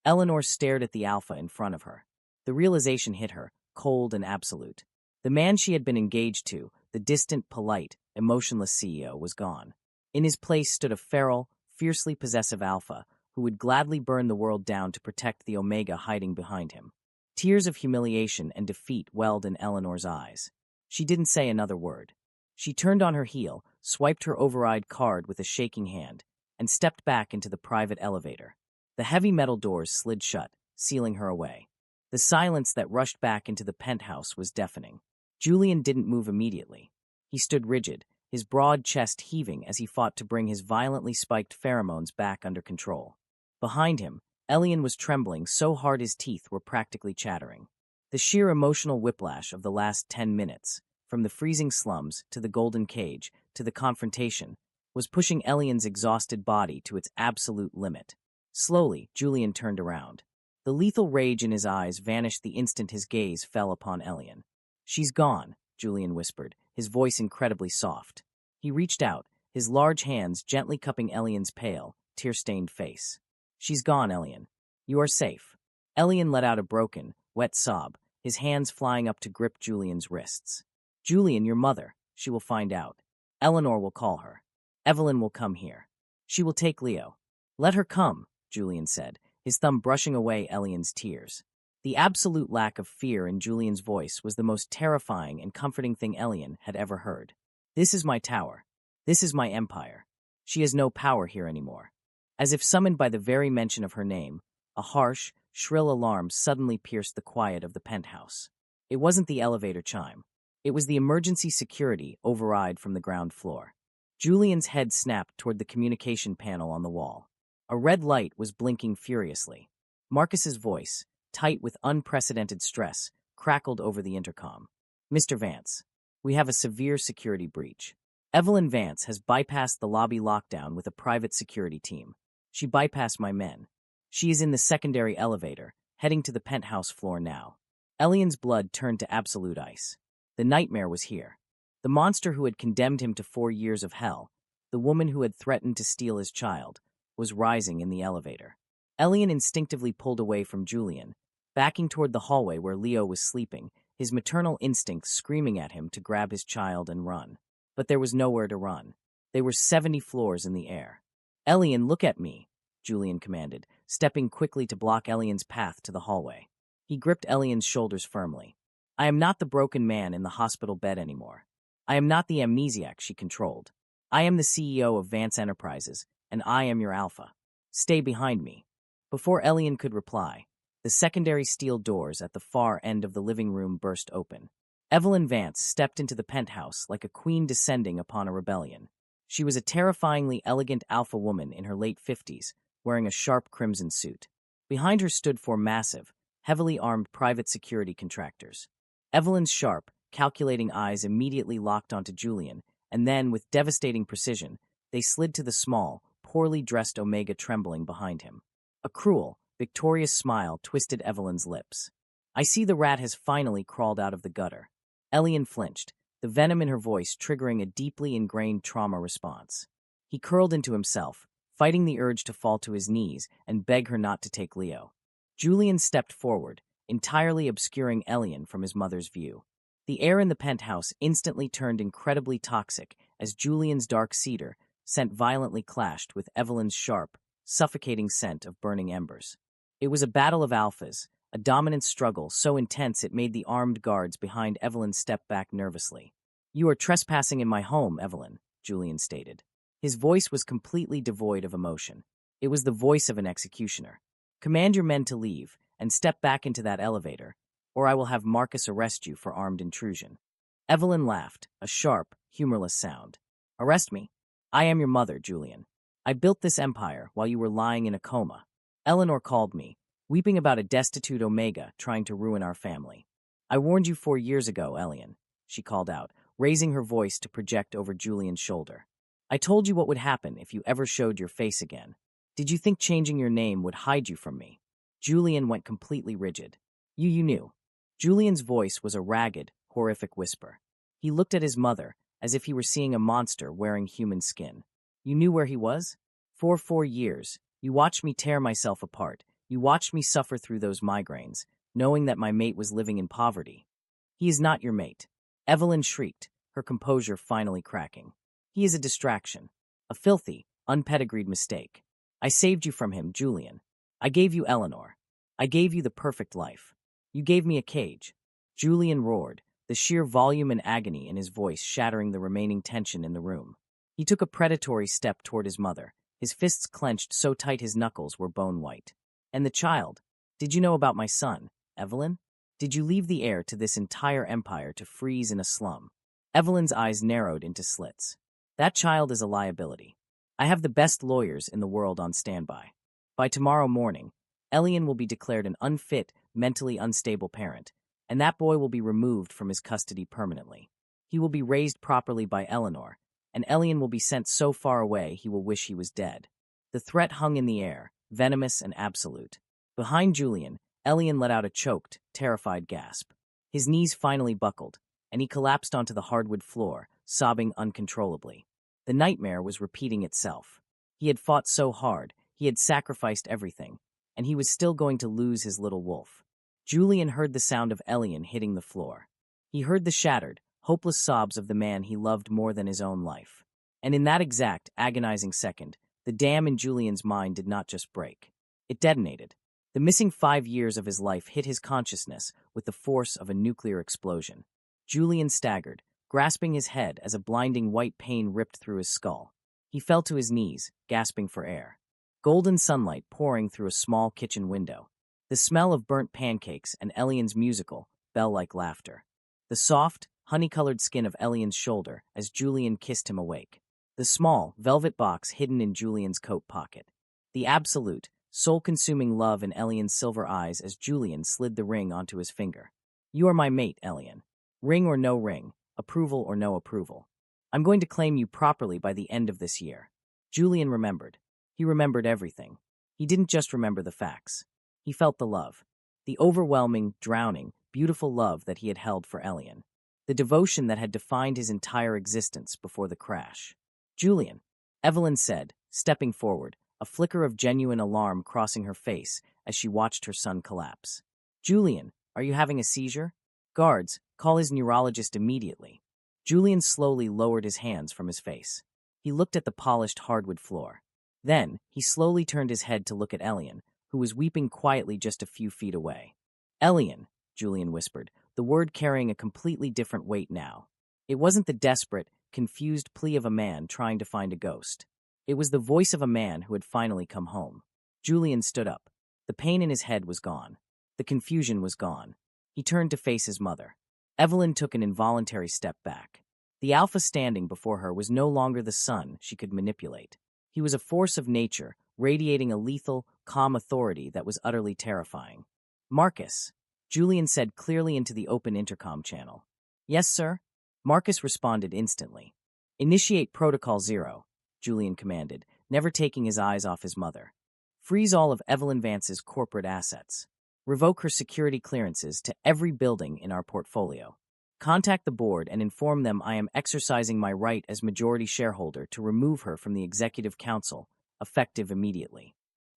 Eleanor stared at the alpha in front of her. The realization hit her, cold and absolute. The man she had been engaged to, the distant, polite, emotionless CEO, was gone. In his place stood a feral, fiercely possessive alpha who would gladly burn the world down to protect the Omega hiding behind him. Tears of humiliation and defeat welled in Eleanor's eyes. She didn't say another word. She turned on her heel, swiped her override card with a shaking hand, and stepped back into the private elevator. The heavy metal doors slid shut, sealing her away. The silence that rushed back into the penthouse was deafening. Julian didn't move immediately. He stood rigid, his broad chest heaving as he fought to bring his violently spiked pheromones back under control. Behind him, Elian was trembling so hard his teeth were practically chattering. The sheer emotional whiplash of the last 10 minutes, from the freezing slums to the golden cage to the confrontation, was pushing Elian's exhausted body to its absolute limit. Slowly, Julian turned around. The lethal rage in his eyes vanished the instant his gaze fell upon Elian. "She's gone," Julian whispered, his voice incredibly soft. He reached out, his large hands gently cupping Elian's pale, tear-stained face. "She's gone, Elian. You are safe." Elian let out a broken, wet sob, his hands flying up to grip Julian's wrists. "Julian, your mother. She will find out. Eleanor will call her. Evelyn will come here. She will take Leo." "Let her come," Julian said, his thumb brushing away Elian's tears. The absolute lack of fear in Julian's voice was the most terrifying and comforting thing Elian had ever heard. "This is my tower. This is my empire. She has no power here anymore." As if summoned by the very mention of her name, a harsh, shrill alarm suddenly pierced the quiet of the penthouse. It wasn't the elevator chime. It was the emergency security override from the ground floor. Julian's head snapped toward the communication panel on the wall. A red light was blinking furiously. Marcus's voice, tight with unprecedented stress, crackled over the intercom. "Mr. Vance, we have a severe security breach. Evelyn Vance has bypassed the lobby lockdown with a private security team. She bypassed my men. She is in the secondary elevator, heading to the penthouse floor now." Elian's blood turned to absolute ice. The nightmare was here. The monster who had condemned him to 4 years of hell, the woman who had threatened to steal his child, was rising in the elevator. Elian instinctively pulled away from Julian, backing toward the hallway where Leo was sleeping, his maternal instincts screaming at him to grab his child and run. But there was nowhere to run. They were 70 floors in the air. "Elian, look at me," Julian commanded, stepping quickly to block Elian's path to the hallway. He gripped Elian's shoulders firmly. "I am not the broken man in the hospital bed anymore. I am not the amnesiac she controlled. I am the CEO of Vance Enterprises, and I am your alpha. Stay behind me." Before Elian could reply, the secondary steel doors at the far end of the living room burst open. Evelyn Vance stepped into the penthouse like a queen descending upon a rebellion. She was a terrifyingly elegant alpha woman in her late 50s, wearing a sharp crimson suit. Behind her stood 4 massive, heavily armed private security contractors. Evelyn's sharp, calculating eyes immediately locked onto Julian, and then, with devastating precision, they slid to the small, poorly dressed Omega trembling behind him. A cruel, victorious smile twisted Evelyn's lips. "I see the rat has finally crawled out of the gutter." Elian flinched, the venom in her voice triggering a deeply ingrained trauma response. He curled into himself, fighting the urge to fall to his knees and beg her not to take Leo. Julian stepped forward, entirely obscuring Elian from his mother's view. The air in the penthouse instantly turned incredibly toxic as Julian's dark cedar scent violently clashed with Evelyn's sharp, suffocating scent of burning embers. It was a battle of alphas, a dominant struggle so intense it made the armed guards behind Evelyn step back nervously. "You are trespassing in my home, Evelyn," Julian stated. His voice was completely devoid of emotion. It was the voice of an executioner. "Command your men to leave and step back into that elevator, or I will have Marcus arrest you for armed intrusion." Evelyn laughed, a sharp, humorless sound. Arrest me. I am your mother, Julian. I built this empire while you were lying in a coma. Eleanor called me, weeping about a destitute Omega trying to ruin our family. I warned you 4 years ago, Elian, she called out, raising her voice to project over Julian's shoulder. I told you what would happen if you ever showed your face again. Did you think changing your name would hide you from me? Julian went completely rigid. You knew. Julian's voice was a ragged, horrific whisper. He looked at his mother, as if he were seeing a monster wearing human skin. You knew where he was? For 4 years, you watched me tear myself apart. You watched me suffer through those migraines, knowing that my mate was living in poverty. He is not your mate. Evelyn shrieked, her composure finally cracking. He is a distraction, a filthy, unpedigreed mistake. I saved you from him, Julian. I gave you Eleanor. I gave you the perfect life. You gave me a cage. Julian roared, the sheer volume and agony in his voice shattering the remaining tension in the room. He took a predatory step toward his mother, his fists clenched so tight his knuckles were bone-white. And the child? Did you know about my son, Evelyn? Did you leave the heir to this entire empire to freeze in a slum? Evelyn's eyes narrowed into slits. That child is a liability. I have the best lawyers in the world on standby. By tomorrow morning, Elian will be declared an unfit, mentally unstable parent, and that boy will be removed from his custody permanently. He will be raised properly by Eleanor, and Elian will be sent so far away he will wish he was dead. The threat hung in the air, venomous and absolute. Behind Julian, Elian let out a choked, terrified gasp. His knees finally buckled, and he collapsed onto the hardwood floor, sobbing uncontrollably. The nightmare was repeating itself. He had fought so hard, he had sacrificed everything, and he was still going to lose his little wolf. Julian heard the sound of Elian hitting the floor. He heard the shattered, hopeless sobs of the man he loved more than his own life. And in that exact, agonizing second, the dam in Julian's mind did not just break. It detonated. The missing 5 years of his life hit his consciousness with the force of a nuclear explosion. Julian staggered, grasping his head as a blinding white pain ripped through his skull. He fell to his knees, gasping for air. Golden sunlight pouring through a small kitchen window. The smell of burnt pancakes and Elian's musical, bell-like laughter. The soft, honey-colored skin of Elian's shoulder as Julian kissed him awake. The small, velvet box hidden in Julian's coat pocket. The absolute, soul-consuming love in Elian's silver eyes as Julian slid the ring onto his finger. You are my mate, Elian. Ring or no ring, approval or no approval. I'm going to claim you properly by the end of this year. Julian remembered. He remembered everything. He didn't just remember the facts. He felt the love. The overwhelming, drowning, beautiful love that he had held for Elian. The devotion that had defined his entire existence before the crash. Julian, Evelyn said, stepping forward, a flicker of genuine alarm crossing her face as she watched her son collapse. Julian, are you having a seizure? Guards, call his neurologist immediately. Julian slowly lowered his hands from his face. He looked at the polished hardwood floor. Then, he slowly turned his head to look at Elian, who was weeping quietly just a few feet away. Elian, Julian whispered, the word carrying a completely different weight now. It wasn't the desperate, confused plea of a man trying to find a ghost. It was the voice of a man who had finally come home. Julian stood up. The pain in his head was gone. The confusion was gone. He turned to face his mother. Evelyn took an involuntary step back. The alpha standing before her was no longer the son she could manipulate. He was a force of nature, radiating a lethal, calm authority that was utterly terrifying. Marcus, Julian said clearly into the open intercom channel. Yes, sir? Marcus responded instantly. Initiate Protocol 0, Julian commanded, never taking his eyes off his mother. Freeze all of Evelyn Vance's corporate assets. Revoke her security clearances to every building in our portfolio. Contact the board and inform them I am exercising my right as majority shareholder to remove her from the executive council, effective immediately.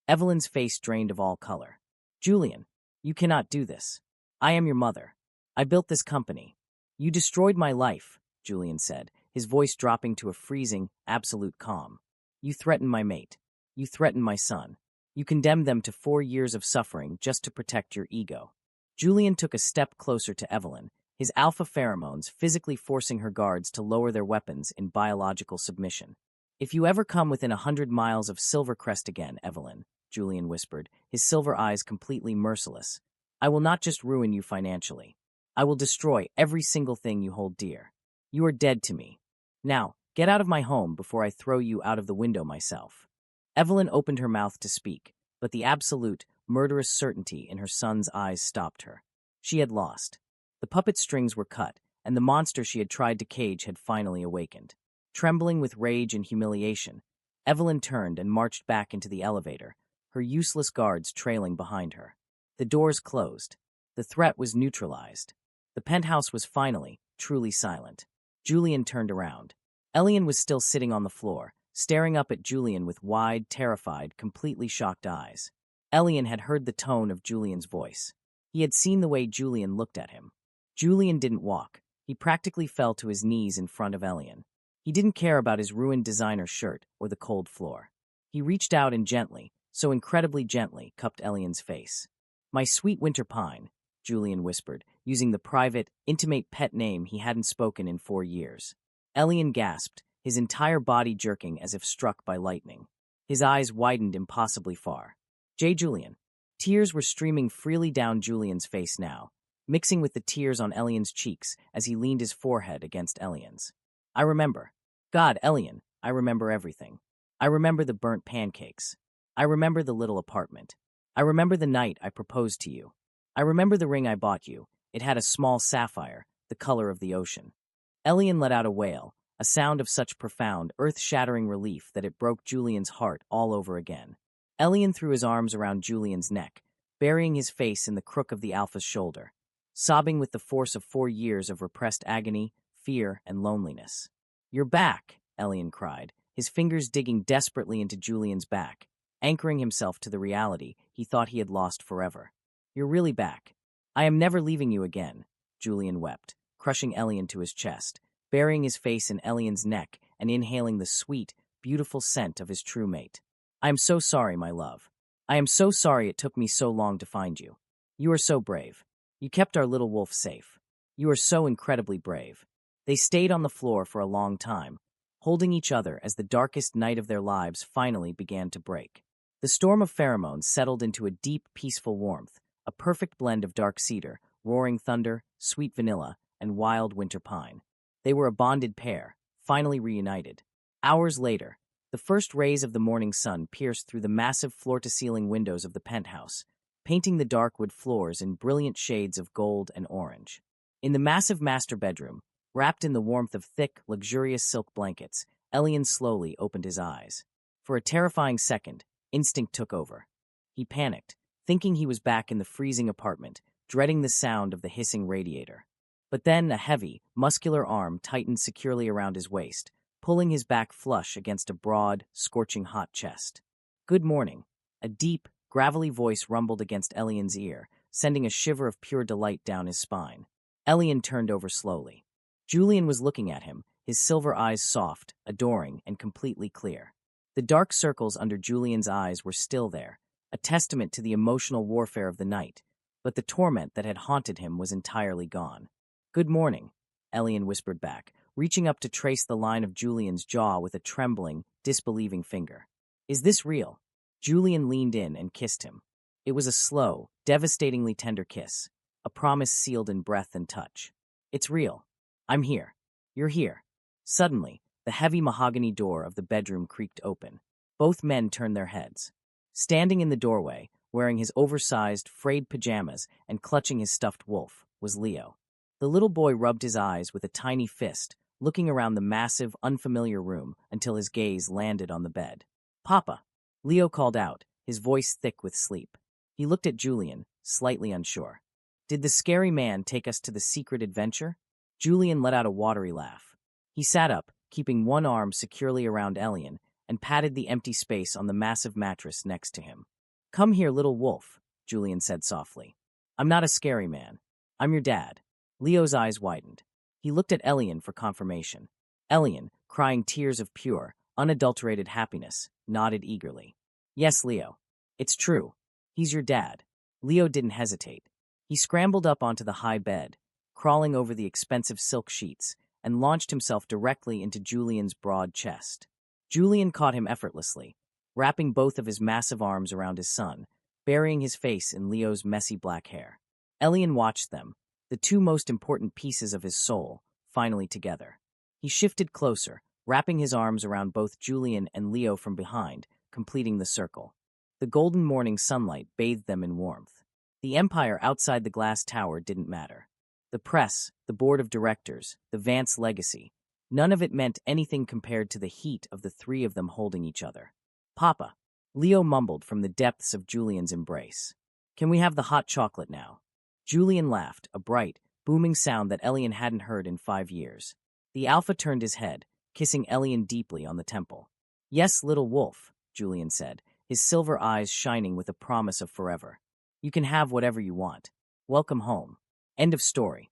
Evelyn's face drained of all color. Julian, you cannot do this. I am your mother. I built this company. You destroyed my life, Julian said, his voice dropping to a freezing, absolute calm. You threatened my mate. You threatened my son. You condemned them to 4 years of suffering just to protect your ego. Julian took a step closer to Evelyn, his alpha pheromones physically forcing her guards to lower their weapons in biological submission. If you ever come within 100 miles of Silvercrest again, Evelyn, Julian whispered, his silver eyes completely merciless, I will not just ruin you financially. I will destroy every single thing you hold dear. You are dead to me. Now, get out of my home before I throw you out of the window myself." Evelyn opened her mouth to speak, but the absolute, murderous certainty in her son's eyes stopped her. She had lost. The puppet strings were cut, and the monster she had tried to cage had finally awakened. Trembling with rage and humiliation, Evelyn turned and marched back into the elevator, her useless guards trailing behind her. The doors closed. The threat was neutralized. The penthouse was finally, truly silent. Julian turned around. Elian was still sitting on the floor, staring up at Julian with wide, terrified, completely shocked eyes. Elian had heard the tone of Julian's voice. He had seen the way Julian looked at him. Julian didn't walk. He practically fell to his knees in front of Elian. He didn't care about his ruined designer shirt or the cold floor. He reached out and gently, so incredibly gently, cupped Elian's face. "My sweet winter pine," Julian whispered, using the private, intimate pet name he hadn't spoken in 4 years. Elian gasped, his entire body jerking as if struck by lightning. His eyes widened impossibly far. Julian." Tears were streaming freely down Julian's face now, mixing with the tears on Elian's cheeks as he leaned his forehead against Elian's. "I remember. God, Elian, I remember everything. I remember the burnt pancakes. I remember the little apartment. I remember the night I proposed to you. I remember the ring I bought you. It had a small sapphire, the color of the ocean." Elian let out a wail, a sound of such profound, earth-shattering relief that it broke Julian's heart all over again. Elian threw his arms around Julian's neck, burying his face in the crook of the alpha's shoulder, sobbing with the force of 4 years of repressed agony, fear, and loneliness. "You're back," Elian cried, his fingers digging desperately into Julian's back, anchoring himself to the reality he thought he had lost forever. "You're really back. I am never leaving you again," Julian wept, crushing Elian to his chest, burying his face in Elian's neck and inhaling the sweet, beautiful scent of his true mate. "I am so sorry, my love. I am so sorry it took me so long to find you. You are so brave. You kept our little wolf safe. You are so incredibly brave." They stayed on the floor for a long time, holding each other as the darkest night of their lives finally began to break. The storm of pheromones settled into a deep, peaceful warmth, a perfect blend of dark cedar, roaring thunder, sweet vanilla, and wild winter pine. They were a bonded pair, finally reunited. Hours later, the first rays of the morning sun pierced through the massive floor-to-ceiling windows of the penthouse, painting the dark wood floors in brilliant shades of gold and orange. In the massive master bedroom, wrapped in the warmth of thick, luxurious silk blankets, Elian slowly opened his eyes. For a terrifying second, instinct took over. He panicked, thinking he was back in the freezing apartment, dreading the sound of the hissing radiator. But then a heavy, muscular arm tightened securely around his waist, pulling his back flush against a broad, scorching hot chest. "Good morning." A deep, gravelly voice rumbled against Elian's ear, sending a shiver of pure delight down his spine. Elian turned over slowly. Julian was looking at him, his silver eyes soft, adoring, and completely clear. The dark circles under Julian's eyes were still there, a testament to the emotional warfare of the night, but the torment that had haunted him was entirely gone. "Good morning," Elian whispered back, reaching up to trace the line of Julian's jaw with a trembling, disbelieving finger. "Is this real?" Julian leaned in and kissed him. It was a slow, devastatingly tender kiss, a promise sealed in breath and touch. "It's real. I'm here. You're here." Suddenly, the heavy mahogany door of the bedroom creaked open. Both men turned their heads. Standing in the doorway, wearing his oversized, frayed pajamas and clutching his stuffed wolf, was Leo. The little boy rubbed his eyes with a tiny fist, looking around the massive, unfamiliar room until his gaze landed on the bed. "Papa," Leo called out, his voice thick with sleep. He looked at Julian, slightly unsure. "Did the scary man take us to the secret adventure?" Julian let out a watery laugh. He sat up, keeping one arm securely around Elian, and patted the empty space on the massive mattress next to him. "Come here, little wolf," Julian said softly. "I'm not a scary man. I'm your dad." Leo's eyes widened. He looked at Elian for confirmation. Elian, crying tears of pure, unadulterated happiness, nodded eagerly. "Yes, Leo. It's true. He's your dad." Leo didn't hesitate. He scrambled up onto the high bed, crawling over the expensive silk sheets, and launched himself directly into Julian's broad chest. Julian caught him effortlessly, wrapping both of his massive arms around his son, burying his face in Leo's messy black hair. Elian watched them, the two most important pieces of his soul, finally together. He shifted closer, wrapping his arms around both Julian and Leo from behind, completing the circle. The golden morning sunlight bathed them in warmth. The empire outside the glass tower didn't matter. The press, the board of directors, the Vance legacy, none of it meant anything compared to the heat of the three of them holding each other. "Papa," Leo mumbled from the depths of Julian's embrace. "Can we have the hot chocolate now?" Julian laughed, a bright, booming sound that Elian hadn't heard in 5 years. The alpha turned his head, kissing Elian deeply on the temple. "Yes, little wolf," Julian said, his silver eyes shining with a promise of forever. "You can have whatever you want. Welcome home." End of story.